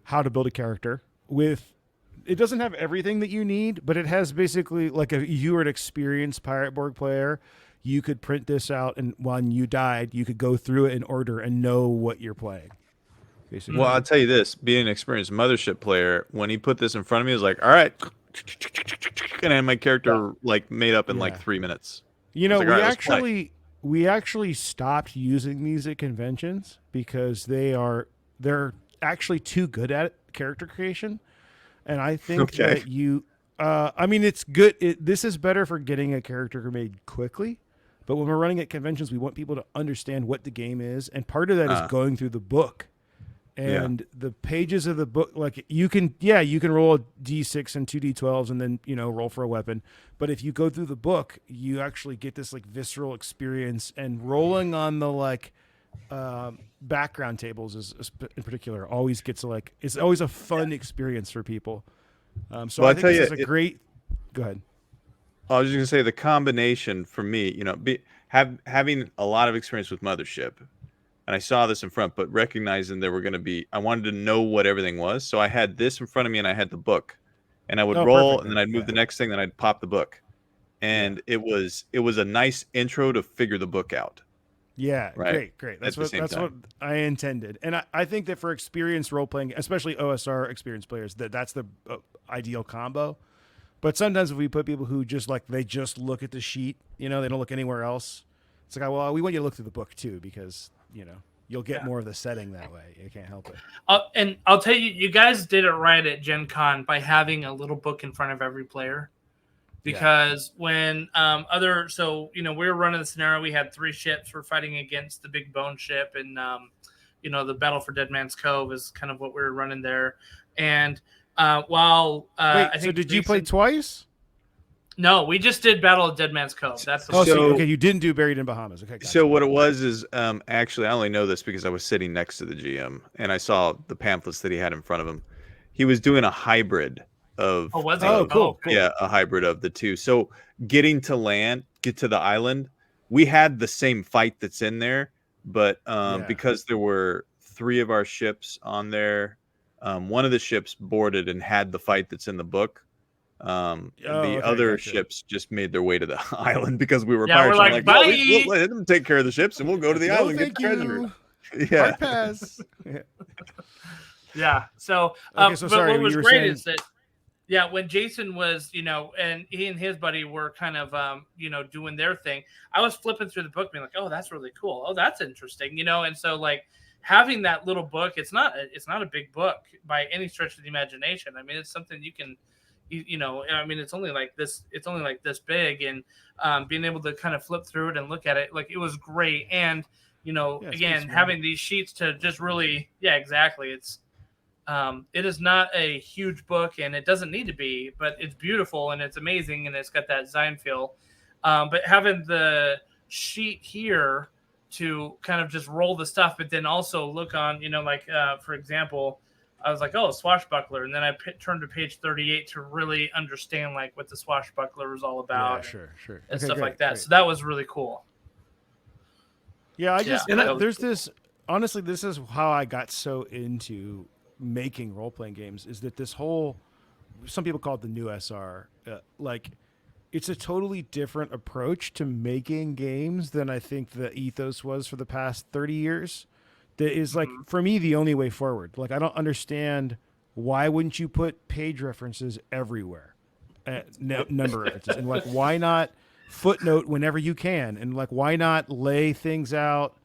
how to build a character. It doesn't have everything that you need, but it has basically, like, if you were an experienced Pirate Borg player, you could print this out, and when you died, you could go through it in order and know what you're playing. Basically. Well, I'll tell you this: being an experienced Mothership player, when he put this in front of me, I was like, "All right," and I had my character like made up in like 3 minutes. You know, we actually stopped using these at conventions because they're actually too good at character creation, and I think that I mean, it's good. This is better for getting a character made quickly. But when we're running at conventions, we want people to understand what the game is. And part of that is going through the book. And the pages of the book, like you can roll a D6 and 2 D12s and then, roll for a weapon. But if you go through the book, you actually get this like visceral experience, and rolling on the background tables is in particular always gets it's always a fun experience for people. So I think this is a great, go ahead. I was just gonna say the combination for me, having a lot of experience with Mothership, and I saw this in front, but recognizing there were going to be, I wanted to know what everything was, so I had this in front of me, and I had the book, and I would roll, and then I'd move the next thing, then I'd pop the book, and it was a nice intro to figure the book out. Yeah, right? Great. That's what I intended, and I think that for experienced role playing, especially OSR experienced players, that's the ideal combo. But sometimes if we put people who just like they just look at the sheet, they don't look anywhere else. It's like, well, we want you to look through the book too, because you'll get more of the setting that way. You can't help it. And I'll tell you, you guys did it right at Gen Con by having a little book in front of every player. Because when we were running the scenario, we had 3 ships. We're fighting against the big bone ship, and the Battle for Dead Man's Cove is kind of what we were running there. And did you play twice? No, we just did Battle of Dead Man's Cove. That's the okay. You didn't do Buried in Bahamas. Okay. Gotcha. So what it was is actually I only know this because I was sitting next to the GM and I saw the pamphlets that he had in front of him. He was doing a hybrid of. Oh, was he? Cool. Yeah, a hybrid of the two. So get to the island. We had the same fight that's in there, but because there were 3 of our ships on there, one of the ships boarded and had the fight that's in the book. Other ships just made their way to the island because we were pirates. We're like, bye. We'll let them take care of the ships and we'll go to the island and get the treasure. Yeah. Hard pass. Yeah. So, sorry, what was great is that, when Jason was, and he and his buddy were kind of, doing their thing, I was flipping through the book being like, oh, that's really cool. Oh, that's interesting. And so like having that little book, it's not a big book by any stretch of the imagination. I mean, it's something you can, it's only like this big, and being able to kind of flip through it and look at it, like it was great. And, again, having these sheets to just really, exactly. It is not a huge book and it doesn't need to be, but it's beautiful and it's amazing. And it's got that design feel. But having the sheet here to kind of just roll the stuff, but then also look on, for example, I was like, oh, swashbuckler. And then I turned to page 38 to really understand like what the swashbuckler was all about. Yeah, sure. And stuff like that. Great. So that was really cool. Yeah, there's this, honestly, this is how I got so into making role-playing games, is that this whole, some people call it the new SR, it's a totally different approach to making games than I think the ethos was for the past 30 years. That is like, for me, the only way forward. Like, I don't understand, why wouldn't you put page references everywhere? Number references. And like, why not footnote whenever you can? And like, why not lay things out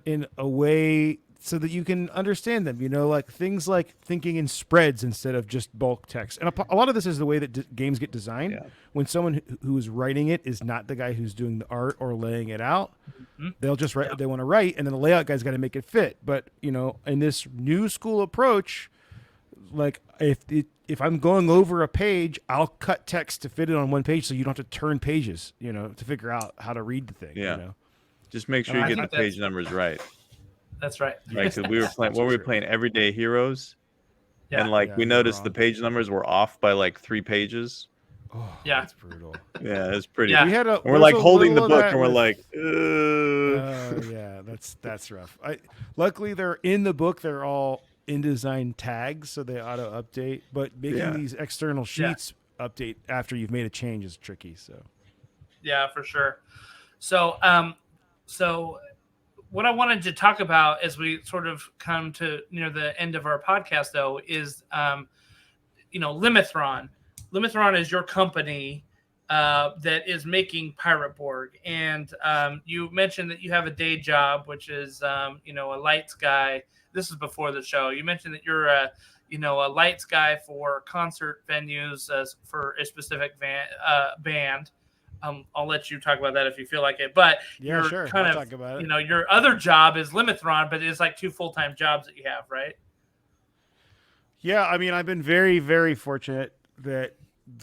in a way so that you can understand them? Like things like thinking in spreads instead of just bulk text. And a lot of this is the way that games get designed. Yeah. When someone who is writing it is not the guy who's doing the art or laying it out, they'll just write what they want to write, and then the layout guy's got to make it fit. But in this new school approach, like if I'm going over a page, I'll cut text to fit it on one page, so you don't have to turn pages, to figure out how to read the thing. Yeah. Just make sure you get the page numbers right. That's right. Right, because we were playing Everyday Heroes, and we noticed the page numbers were off by like 3 pages. Oh, yeah, that's brutal. Yeah, it's pretty. Yeah. We're like holding the book, and we're like, yeah, that's rough. Luckily they're in the book. They're all InDesign tags, so they auto update. But making these external sheets update after you've made a change is tricky. So. Yeah, for sure. So, what I wanted to talk about as we sort of come to near the end of our podcast, though, is Limithron. Limithron is your company that is making Pirate Borg, and you mentioned that you have a day job, which is a lights guy. This is before the show. You mentioned that you're a lights guy for concert venues for a specific band. I'll let you talk about that if you feel like it. But yeah, sure. Kind of, talk about it. Your other job is Limithron, but it's like 2 full-time jobs that you have, right? Yeah, I mean, I've been very, very fortunate that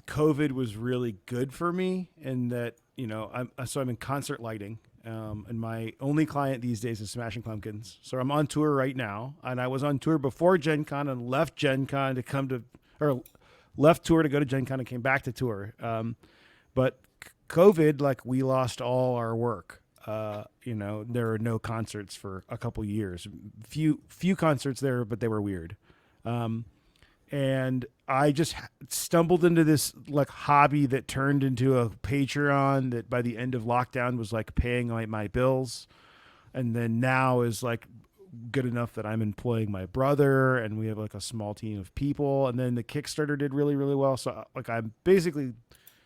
COVID was really good for me, and that I'm in concert lighting, and my only client these days is Smashing Pumpkins. So I'm on tour right now, and I was on tour before GenCon and left GenCon left tour to go to GenCon and came back to tour. But COVID, we lost all our work. There are no concerts for a couple years. Few concerts there, but they were weird. And I just stumbled into this hobby that turned into a Patreon that by the end of lockdown was paying my bills. And then now is good enough that I'm employing my brother, and we have like a small team of people. And then the Kickstarter did really, really well. So like I'm basically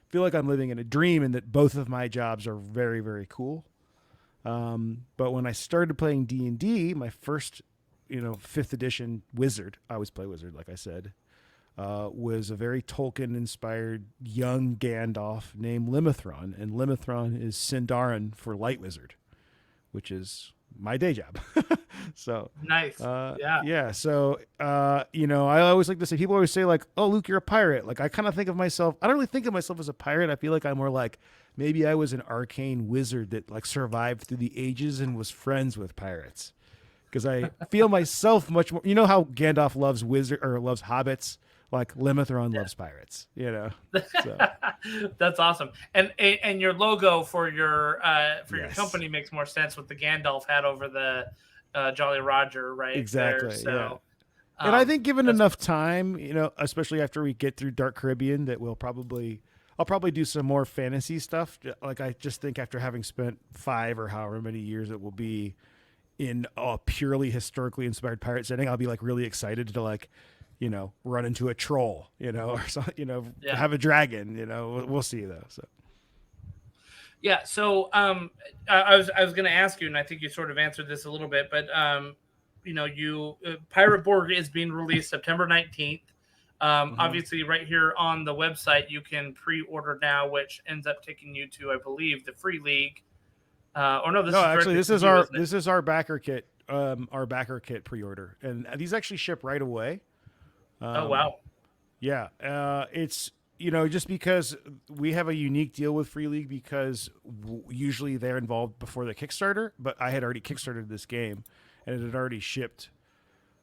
feel like I'm living in a dream, and that both of my jobs are very, very cool. But when I started playing D&D, my first, 5th edition wizard, I always play wizard, like I said, was a very Tolkien-inspired young Gandalf named Limithron, and Limithron is Sindarin for light wizard, which is my day job. So Nice. yeah. So I always like to say, people always say like, "Oh, Luke, you're a pirate." Like I kind of think of myself. I don't really think of myself as a pirate. I feel like I'm more like maybe I was an arcane wizard that like survived through the ages and was friends with pirates. Because I feel myself much more. You know how Gandalf loves loves hobbits. Like Limithron loves pirates, So. That's awesome. And your logo for your Yes. company makes more sense with the Gandalf hat over the Jolly Roger, right? Exactly. There. So, yeah. And I think given enough time, especially after we get through Dark Caribbean, that I'll probably do some more fantasy stuff. Like I just think after having spent 5 or however many years it will be in a purely historically inspired pirate setting, I'll be like really excited to like, run into a troll, or something, have a dragon, we'll see though. So. Yeah. So I was going to ask you, and I think you sort of answered this a little bit, but Pirate Borg is being released September 19th. Obviously, right here on the website, you can pre-order now, which ends up taking you to, I believe, the free league. This is our backer kit. Our backer kit pre-order, and these actually ship right away. Oh wow! Yeah, it's just because we have a unique deal with Free League because usually they're involved before the Kickstarter, but I had already kickstarted this game, and it had already shipped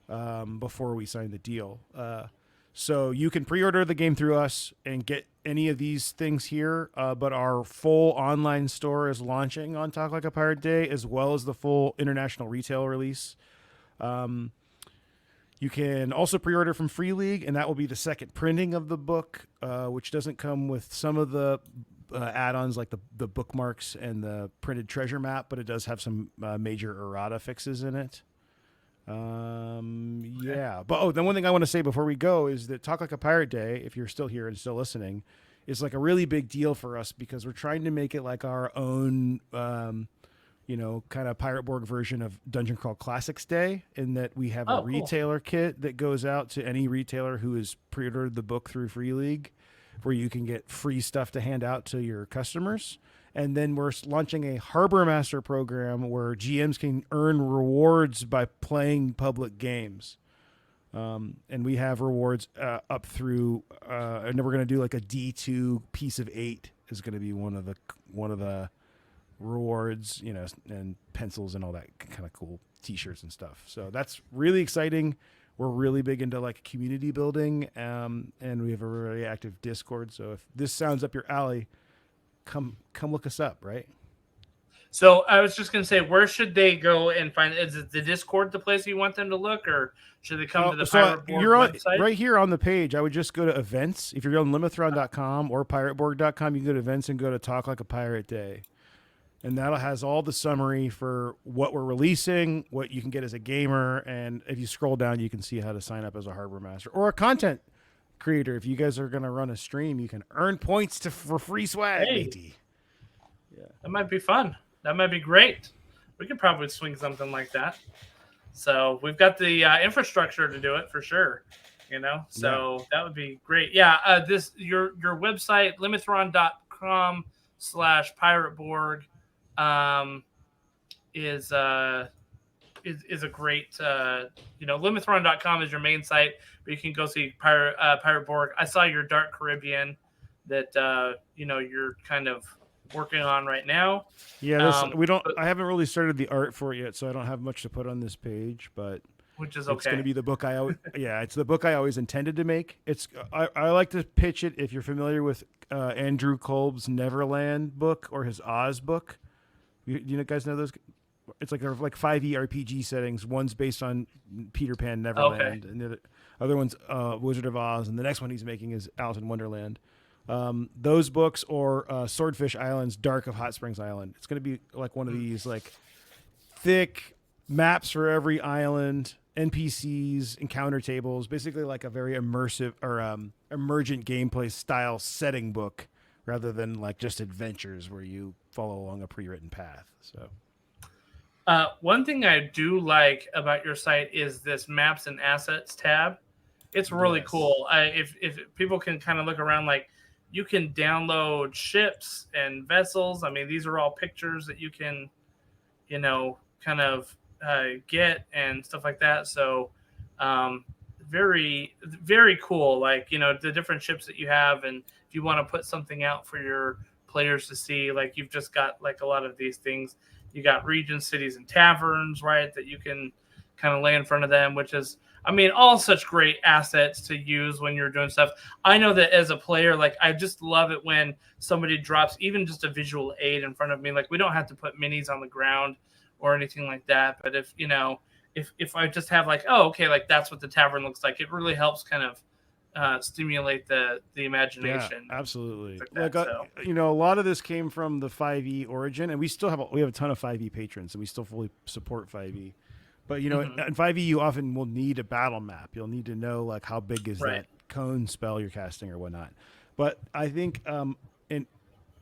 before we signed the deal. So you can pre-order the game through us and get any of these things here, but our full online store is launching on Talk Like a Pirate Day, as well as the full international retail release. You can also pre-order from Free League, and that will be the second printing of the book, which doesn't come with some of the add-ons like the bookmarks and the printed treasure map, but it does have some major errata fixes in it. Yeah. But then one thing I want to say before we go is that Talk Like a Pirate Day, if you're still here and still listening, is like a really big deal for us because we're trying to make it like our own kind of Pirate Borg version of Dungeon Crawl Classics Day, in that we have a retailer kit that goes out to any retailer who has pre-ordered the book through Free League, where you can get free stuff to hand out to your customers. And then we're launching a Harbor Master program where GMs can earn rewards by playing public games. And we have rewards up through, and then we're going to do like a D2 piece of 8 is going to be one of the rewards, and pencils and all that kind of cool T-shirts and stuff. So that's really exciting. We're really big into like community building, and we have a really active Discord. So if this sounds up your alley, come look us up, right? So I was just going to say, where should they go and find? Is it the Discord the place you want them to look, or should they come to the Pirate Borg website? Right here on the page, I would just go to events. If you're on limithron.com or pirateborg.com, you can go to events and go to Talk Like a Pirate Day. And that has all the summary for what we're releasing, what you can get as a gamer, and if you scroll down, you can see how to sign up as a Harbor Master or a content creator. If you guys are going to run a stream, you can earn points for free swag. Hey, yeah, that might be fun. That might be great. We could probably swing something like that. So we've got the infrastructure to do it for sure. So that would be great. Yeah. Your website, limithron.com/pirateborg. Is a great limithron.com is your main site, but you can go see Pirate Borg. I saw your Dark Caribbean that you're kind of working on right now. Yeah, I haven't really started the art for it yet, so I don't have much to put on this page, but which is it's going to be the book it's the book I always intended to make. I like to pitch it if you're familiar with Andrew Kolb's Neverland book or his Oz book. You guys know those? It's like they're like 5e RPG settings. One's based on Peter Pan Neverland, and the other one's Wizard of Oz, and the next one he's making is Alice in Wonderland. Those books or Swordfish Island's Dark of Hot Springs Island. It's going to be like one of these like thick, maps for every island, NPCs, encounter tables, basically like a very immersive or emergent gameplay style setting book rather than like just adventures where you follow along a pre-written path. So one thing I do like about your site is this maps and assets tab. It's really cool. If people can kind of look around, like you can download ships and vessels. I mean, these are all pictures that you can, kind of get and stuff like that. So very, very cool. Like, the different ships that you have. And if you want to put something out for your players to see, like you've just got like a lot of these things. You got regions, cities, and taverns, right, that you can kind of lay in front of them, which is, I mean, all such great assets to use when you're doing stuff. I know that as a player, like, I just love it when somebody drops even just a visual aid in front of me. Like, we don't have to put minis on the ground or anything like that. But if I just have like, oh, okay, like that's what the tavern looks like, it really helps kind of stimulate the imagination. Yeah, absolutely. Like that, a lot of this came from the 5e origin, and we have a ton of 5e patrons, and we still fully support 5e. But in 5e, you often will need a battle map. You'll need to know like how big is that cone spell you're casting or whatnot. But I think in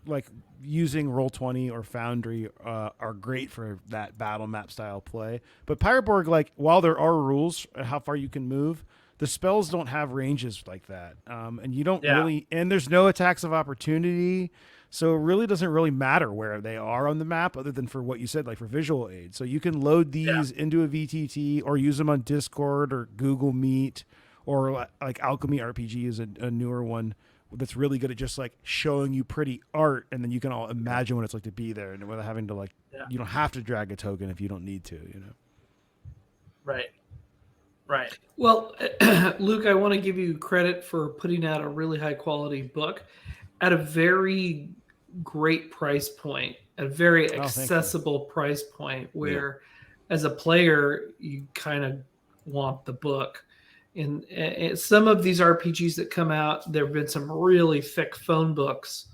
like using Roll20 or Foundry are great for that battle map style play. But Pirate Borg, like while there are rules how far you can move, the spells don't have ranges like that. And you don't really, and there's no attacks of opportunity. So it really doesn't really matter where they are on the map other than for what you said, like for visual aid. So you can load these into a VTT or use them on Discord or Google Meet, or like Alchemy RPG is a newer one that's really good at just like showing you pretty art. And then you can all imagine what it's like to be there, and without having to like, you don't have to drag a token if you don't need to, Right. Well, Luke, I want to give you credit for putting out a really high quality book at a very great price point, a very accessible price point where as a player, you kind of want the book. And some of these RPGs that come out, there have been some really thick phone books.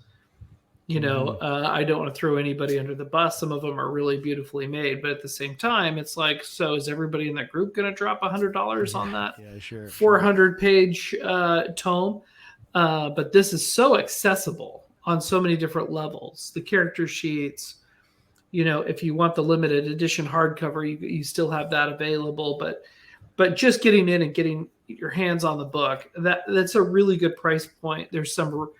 I don't want to throw anybody under the bus. Some of them are really beautifully made, but at the same time, it's like, so is everybody in that group going to drop $100 on that 400-page tome? But this is so accessible on so many different levels. The character sheets, if you want the limited edition hardcover, you still have that available. But just getting in and getting your hands on the book, that's a really good price point. There's some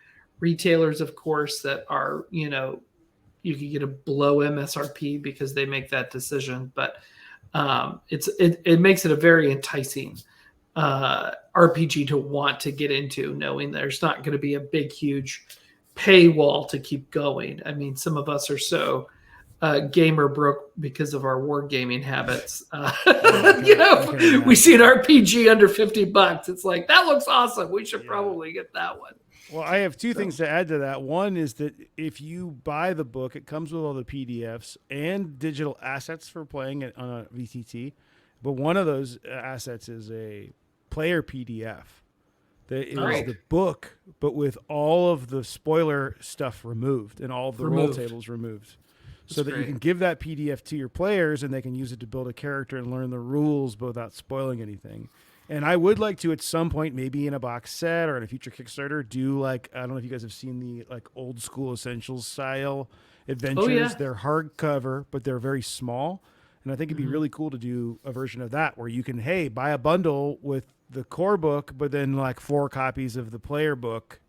retailers, of course, that are, you can get a below MSRP because they make that decision. But it makes it a very enticing RPG to want to get into, knowing there's not going to be a big, huge paywall to keep going. I mean, some of us are so gamer broke because of our wargaming habits. We see an RPG under $50. It's like, that looks awesome. We should probably get that one. Well, I have two things to add to that. One is that if you buy the book, it comes with all the PDFs and digital assets for playing it on a VTT. But one of those assets is a player PDF that is the book, but with all of the spoiler stuff removed and all of the roll tables removed. So that you can give that PDF to your players and they can use it to build a character and learn the rules but without spoiling anything. And I would like to, at some point, maybe in a box set or in a future Kickstarter, do like, I don't know if you guys have seen the like old school Essentials style adventures. Oh, yeah. They're hardcover, but they're very small. And I think it'd be really cool to do a version of that where you can, buy a bundle with the core book, but then like 4 copies of the player book,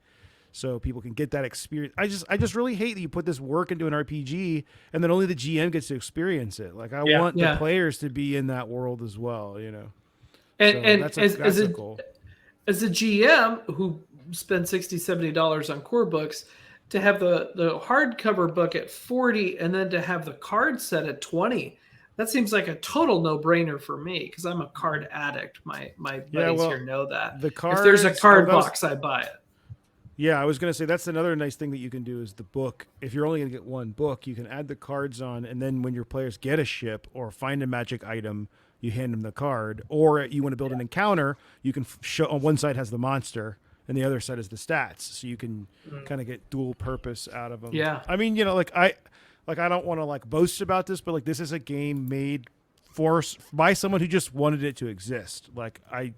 so people can get that experience. I just really hate that you put this work into an RPG and then only the GM gets to experience it. Like I want the players to be in that world as well, And as a GM who spends $60-$70 on core books, to have the hardcover book at $40 and then to have the card set at $20, that seems like a total no-brainer for me because I'm a card addict. My buddies here know that. If there's a card box, I buy it. Yeah, I was going to say that's another nice thing that you can do is the book. If you're only going to get one book, you can add the cards on, and then when your players get a ship or find a magic item, you hand them the card. Or you want to build an encounter, you can show on one side has the monster, and the other side is the stats, so you can kind of get dual purpose out of them. Yeah, I mean, I don't want to like boast about this, but like this is a game made by someone who just wanted it to exist. Like I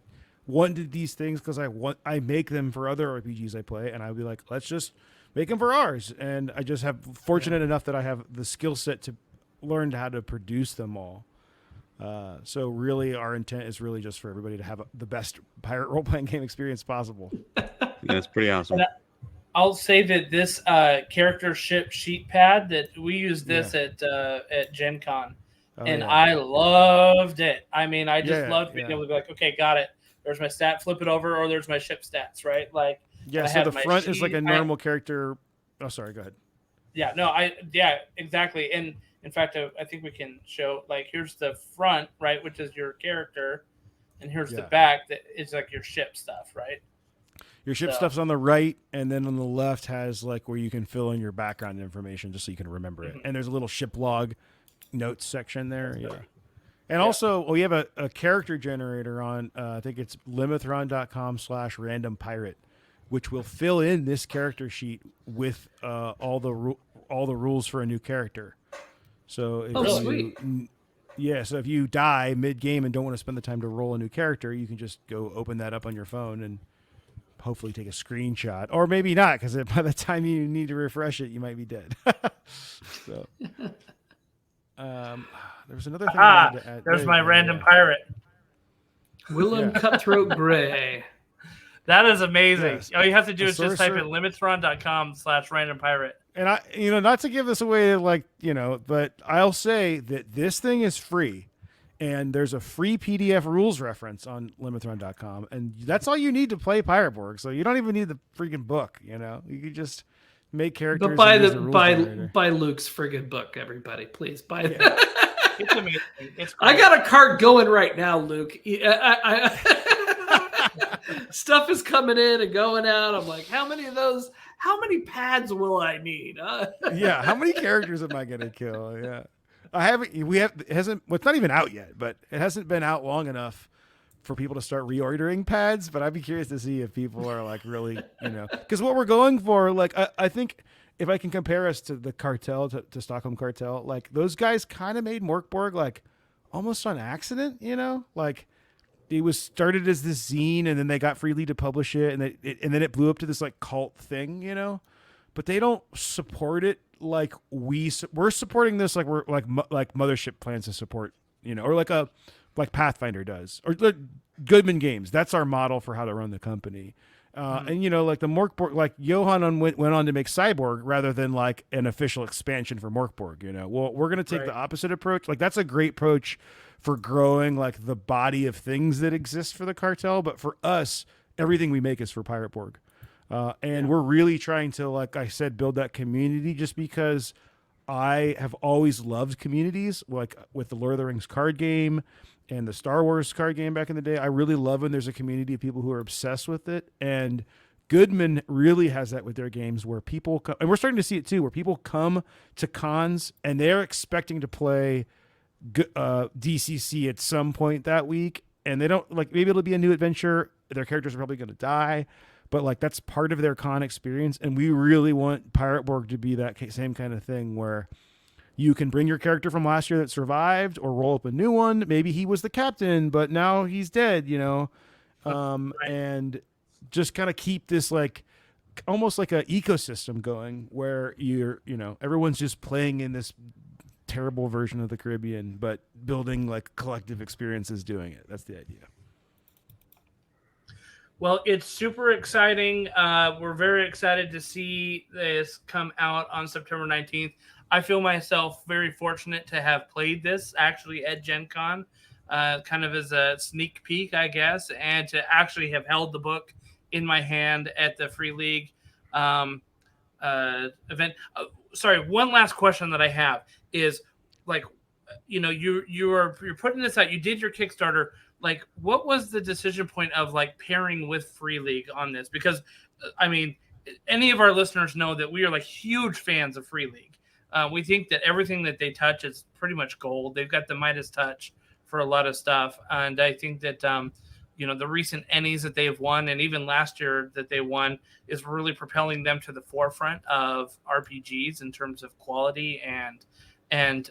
wanted these things because I make them for other RPGs I play, and I would be like, let's just make them for ours. And I just have fortunate enough that I have the skill set to learn how to produce them all. So really our intent is really just for everybody to have the best pirate role-playing game experience possible. That's pretty awesome. I'll say that this character ship sheet pad that we used this at GenCon, and I loved it. I mean, I just loved being able to be like, okay, got it. There's my stat, flip it over, or there's my ship stats, right? Like, so the front is like a normal character. Oh, sorry, go ahead. Yeah, no, exactly. And in fact, I think we can show, like, here's the front, right, which is your character, and here's the back that is like your ship stuff, right? Your ship stuff's on the right, and then on the left has like where you can fill in your background information just so you can remember it. And there's a little ship log notes section there. And also, we have a character generator on, I think it's limithron.com/random pirate, which will fill in this character sheet with all the rules for a new character. So if sweet. So if you die mid-game and don't want to spend the time to roll a new character, you can just go open that up on your phone and hopefully take a screenshot, or maybe not, because by the time you need to refresh it, you might be dead. So, there was another thing I wanted to add. There's my random pirate. Willem Cutthroat Gray. That is amazing. Yes. All you have to do is just sorcerer. type in limithron.com/random pirate. And I, not to give this away, but I'll say that this thing is free, and there's a free PDF rules reference on limithron.com, and that's all you need to play Pirate Borg. So you don't even need the freaking book. You can just make characters. But and buy Luke's friggin' book, everybody. Please buy it. It's amazing. It's I great. got a cart going right now, Luke. Stuff is coming in and going out. I'm like, how many pads will I need? Yeah, how many characters am I gonna kill? Yeah, it's not even out yet, but it hasn't been out long enough for people to start reordering pads. But I'd be curious to see if people are like really, because what we're going for, like, I think if I can compare us to the cartel, to Stockholm Cartel, like those guys kind of made Morkborg like almost on accident, like. It was started as this zine, and then they got freely to publish it, and then it blew up to this like cult thing, But they don't support it like we're supporting this, like we're like Mothership plans to support, or like Pathfinder does, or like Goodman Games. That's our model for how to run the company. And like the Morkborg, like Johan went on to make Cyborg rather than like an official expansion for Morkborg. Well, we're gonna take the opposite approach. Like that's a great approach for growing like the body of things that exist for the cartel, but for us, everything we make is for Pirate Borg. And we're really trying to, like I said, build that community, just because I have always loved communities, like with the Lord of the Rings card game and the Star Wars card game back in the day. I really love when there's a community of people who are obsessed with it. And Goodman really has that with their games, where people come, and we're starting to see it too, where people come to cons and they're expecting to play DCC at some point that week, and they don't, like, maybe it'll be a new adventure, their characters are probably going to die, but like that's part of their con experience. And we really want Pirate Borg to be that same kind of thing, where you can bring your character from last year that survived, or roll up a new one. Maybe he was the captain, but now he's dead, and just kind of keep this like almost like an ecosystem going, where everyone's just playing in this terrible version of the Caribbean, but building like collective experiences doing it. That's the idea. Well, it's super exciting. We're very excited to see this come out on September 19th. I feel myself very fortunate to have played this actually at GenCon, kind of as a sneak peek, I guess, and to actually have held the book in my hand at the Free League event. Sorry, one last question that I have is, like, you're putting this out. You did your Kickstarter. Like, what was the decision point of like pairing with Free League on this? Because I mean, any of our listeners know that we are like huge fans of Free League. We think that everything that they touch is pretty much gold. They've got the Midas touch for a lot of stuff, and I think that the recent Ennies that they've won, and even last year that they won, is really propelling them to the forefront of RPGs in terms of quality and and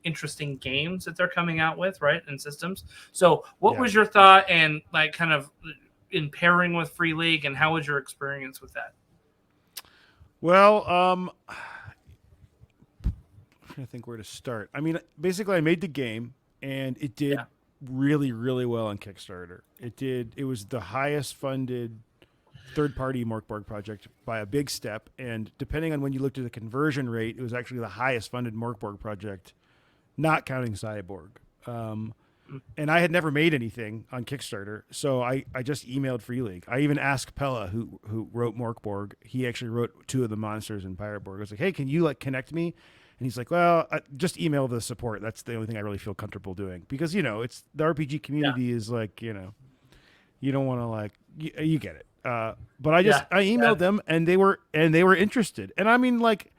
interesting games that they're coming out with, right, and systems. So what Yeah. was your thought and like kind of in pairing with Free League, and how was your experience with that? Well, I'm trying to think where to start. I mean, basically, I made the game, and it did really, really well on Kickstarter. It was the highest funded third-party Mork Borg project by a big step, and depending on when you looked at the conversion rate, it was actually the highest funded Mork Borg project, not counting Cyborg. And I had never made anything on Kickstarter, so I just emailed Free League. I even asked Pella, who wrote Mork Borg. He actually wrote 2 of the monsters in Pirate Borg. I was like, hey, can you like connect me? And he's like, well, just email the support. That's the only thing I really feel comfortable doing, because it's the RPG community is like, you don't want to like you get it. But I emailed them, and they were interested. And I mean, like,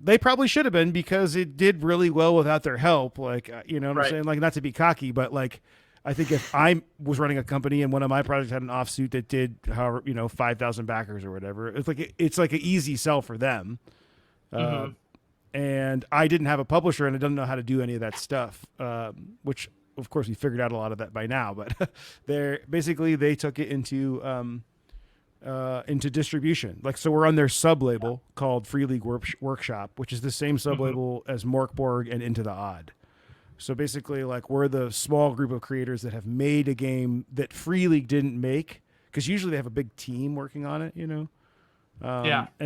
they probably should have been, because it did really well without their help. Like, you know what I'm saying? Like, not to be cocky, but like, I think if I was running a company and one of my projects had an offsuit that did, however, 5,000 backers or whatever, it's like an easy sell for them. And I didn't have a publisher, and I didn't know how to do any of that stuff, which of course we figured out a lot of that by now, but they took it into distribution. Like, so we're on their sub label called Free League Workshop, which is the same sub label as Mork Borg and Into the Odd. So basically, like, we're the small group of creators that have made a game that Free League didn't make, because usually they have a big team working on it, and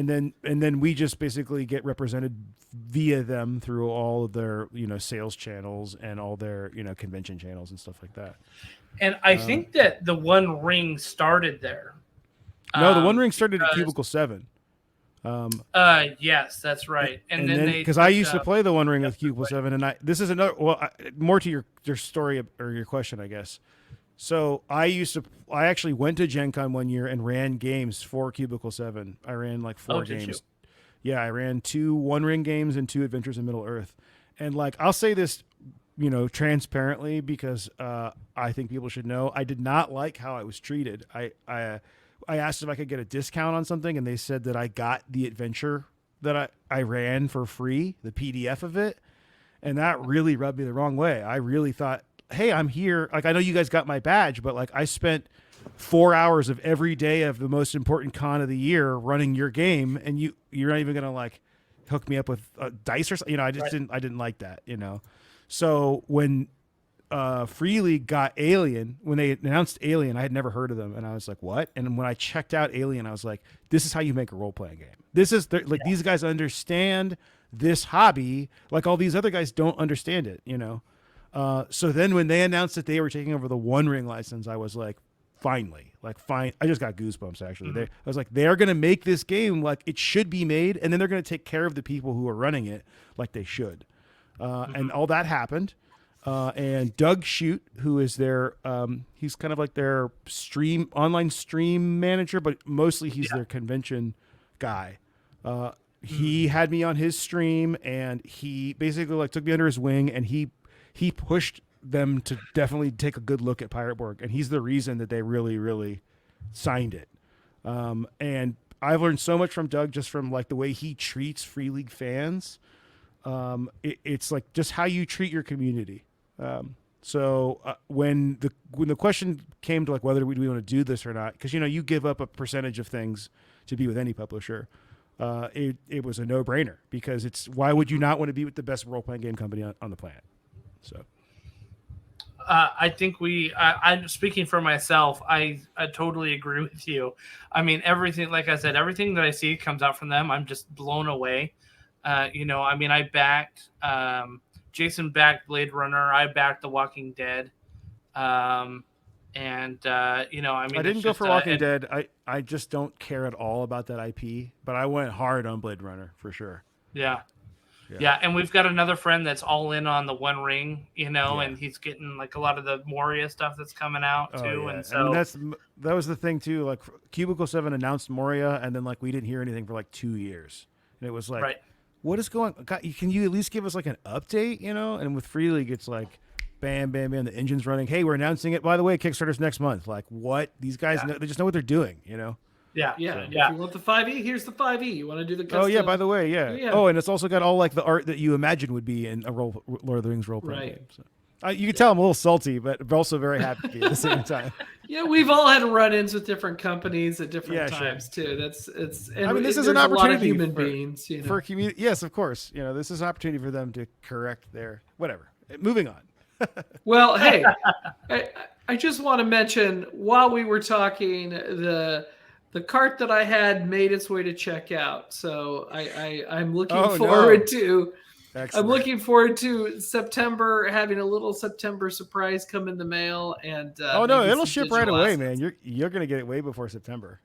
then we just basically get represented via them through all of their sales channels and all their convention channels and stuff like that. And I think that the One Ring started there. No, the One Ring started at Cubicle 7. Yes, that's right. And then because I used to play the One Ring with Cubicle 7, and this is another more to your story or your question, I guess. So I actually went to GenCon one year and ran games for Cubicle 7. I ran like 4 games. Yeah, I ran 2 One Ring games and 2 Adventures in Middle Earth. And like, I'll say this, transparently, because I think people should know, I did not like how I was treated. I asked if I could get a discount on something, and they said that I got the adventure that I ran for free, the PDF of it. And that really rubbed me the wrong way. I really thought, hey, I'm here. Like, I know you guys got my badge, but like, I spent 4 hours of every day of the most important con of the year running your game, and you're not even gonna like hook me up with dice or something. I just didn't like that. So when Free League got Alien, when they announced Alien, I had never heard of them, and I was like, what? And when I checked out Alien, I was like, this is how you make a role-playing game. This is these guys understand this hobby, like all these other guys don't understand it. So then when they announced that they were taking over the One Ring license, I was like, finally, I just got goosebumps, actually. I was like, they're going to make this game like it should be made, and then they're going to take care of the people who are running it like they should. And all that happened. And Doug Shute, who is their, he's kind of like their online stream manager, but mostly he's their convention guy. He had me on his stream, and he basically like took me under his wing, and he pushed them to definitely take a good look at Pirate Borg, and he's the reason that they really, really signed it. And I've learned so much from Doug, just from like the way he treats Free League fans. It's like just how you treat your community. So when the question came to like whether we want to do this or not, because you give up a percentage of things to be with any publisher, it was a no-brainer, because why would you not want to be with the best role-playing game company on the planet? So I think I'm speaking for myself. I totally agree with you. I mean, everything, like I said, everything that I see comes out from them, I'm just blown away. I mean, I backed, Jason backed Blade Runner. I backed The Walking Dead. I mean, I didn't go for Walking Dead. I just don't care at all about that IP, but I went hard on Blade Runner for sure. Yeah, and we've got another friend that's all in on the One Ring, and he's getting like a lot of the Moria stuff that's coming out too. And so that was the thing too. Like Cubicle 7 announced Moria, and then like we didn't hear anything for like 2 years, and it was like, what is going? God, can you at least give us like an update? And with Free League, it's like, bam, bam, bam, the engine's running. Hey, we're announcing it. By the way, Kickstarter's next month. Like, what? These guys, they just know what they're doing. Yeah. Yeah. Yeah. If you want the 5e, here's the 5e. You want to do the custom? Oh yeah, by the way, yeah. Yeah. Oh, and it's also got all like the art that you imagine would be in a Lord of the Rings role-playing Right. game. So. You can tell I'm a little salty, but also very happy at the same time. Yeah, we've all had run-ins with different companies at different Yeah, sure. times too. It's. And I mean, this is there's an a lot of opportunity human for, beings, you know. for community. Yes, of course. You know, this is an opportunity for them to correct their whatever. Moving on. Well, hey, I just want to mention while we were talking, the cart that I had made its way to checkout. So I'm looking forward to. Excellent. I'm looking forward to September, having a little September surprise come in the mail, and oh no, maybe it'll some ship right digital away, assets. man. You're gonna get it way before September.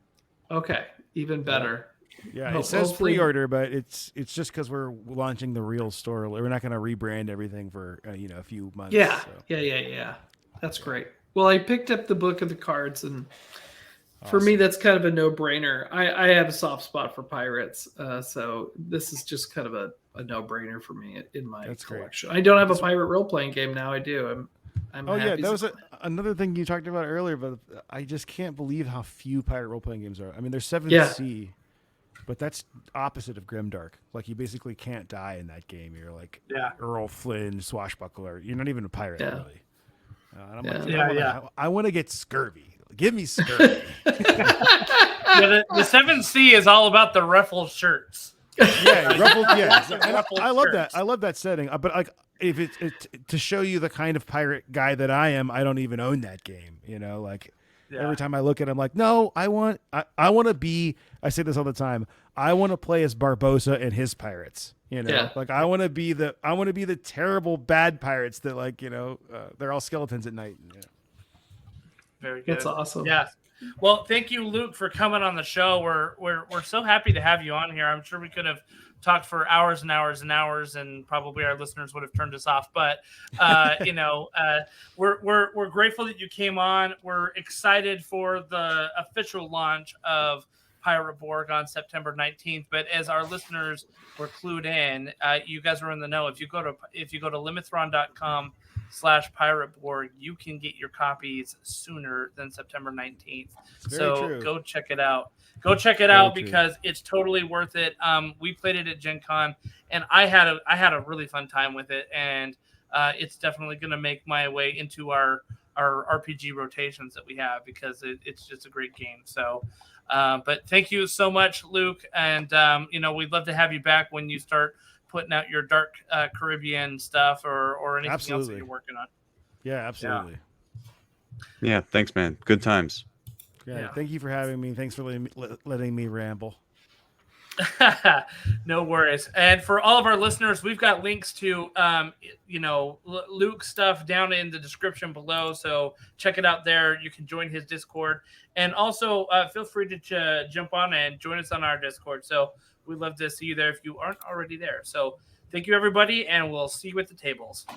Okay, even better. Yeah, it says Hopefully- pre-order, but it's just because we're launching the real store. We're not gonna rebrand everything for a few months. Yeah, so. yeah. That's great. Well, I picked up the book of the cards, and for me, that's kind of a no-brainer. I have a soft spot for pirates, so this is just kind of a no-brainer for me in my That's great. collection. I don't have a pirate role-playing game now. I do. I'm Oh yeah, happy that was so- another thing you talked about earlier, but I just can't believe how few pirate role-playing games are. I mean, there's 7th Sea, but that's opposite of Grimdark. Like you basically can't die in that game. You're like Earl Flynn, swashbuckler. You're not even a pirate really. And I'm like, I want to get scurvy. Give me scurvy. The 7th Sea is all about the ruffled shirts. Yeah, ruffled. Yeah, and Ruffled I love shirts. that. I love that setting. But like, if it's to show you the kind of pirate guy that I am, I don't even own that game. You know, like every time I look at it, I'm like, no, I want to be. I say this all the time. I want to play as Barbossa and his pirates. You know, like I want to be the terrible bad pirates that they're all skeletons at night. You know. Very good. That's awesome. Yeah. Well, thank you, Luke, for coming on the show. We're so happy to have you on here. I'm sure we could have talked for hours and hours and hours, and probably our listeners would have turned us off. But we're grateful that you came on. We're excited for the official launch of Pirate Borg on September 19th. But as our listeners were clued in, you guys are in the know. If you go to limithron.com/Pirate Borg, you can get your copies sooner than September 19th. So true. go check it out. Go check it out because it's totally worth it. We played it at GenCon, and I had a really fun time with it, and it's definitely going to make my way into our RPG rotations that we have because it's just a great game. So, but thank you so much, Luke, and we'd love to have you back when you start putting out your Dark Caribbean stuff or anything else that you're working on. Yeah, absolutely. Yeah, thanks, man. Good times. Yeah, thank you for having me. Thanks for letting me ramble. No worries. And for all of our listeners, we've got links to Luke's stuff down in the description below. So check it out there. You can join his Discord, and also feel free to jump on and join us on our Discord. So we'd love to see you there if you aren't already there. So thank you, everybody, and we'll see you at the tables.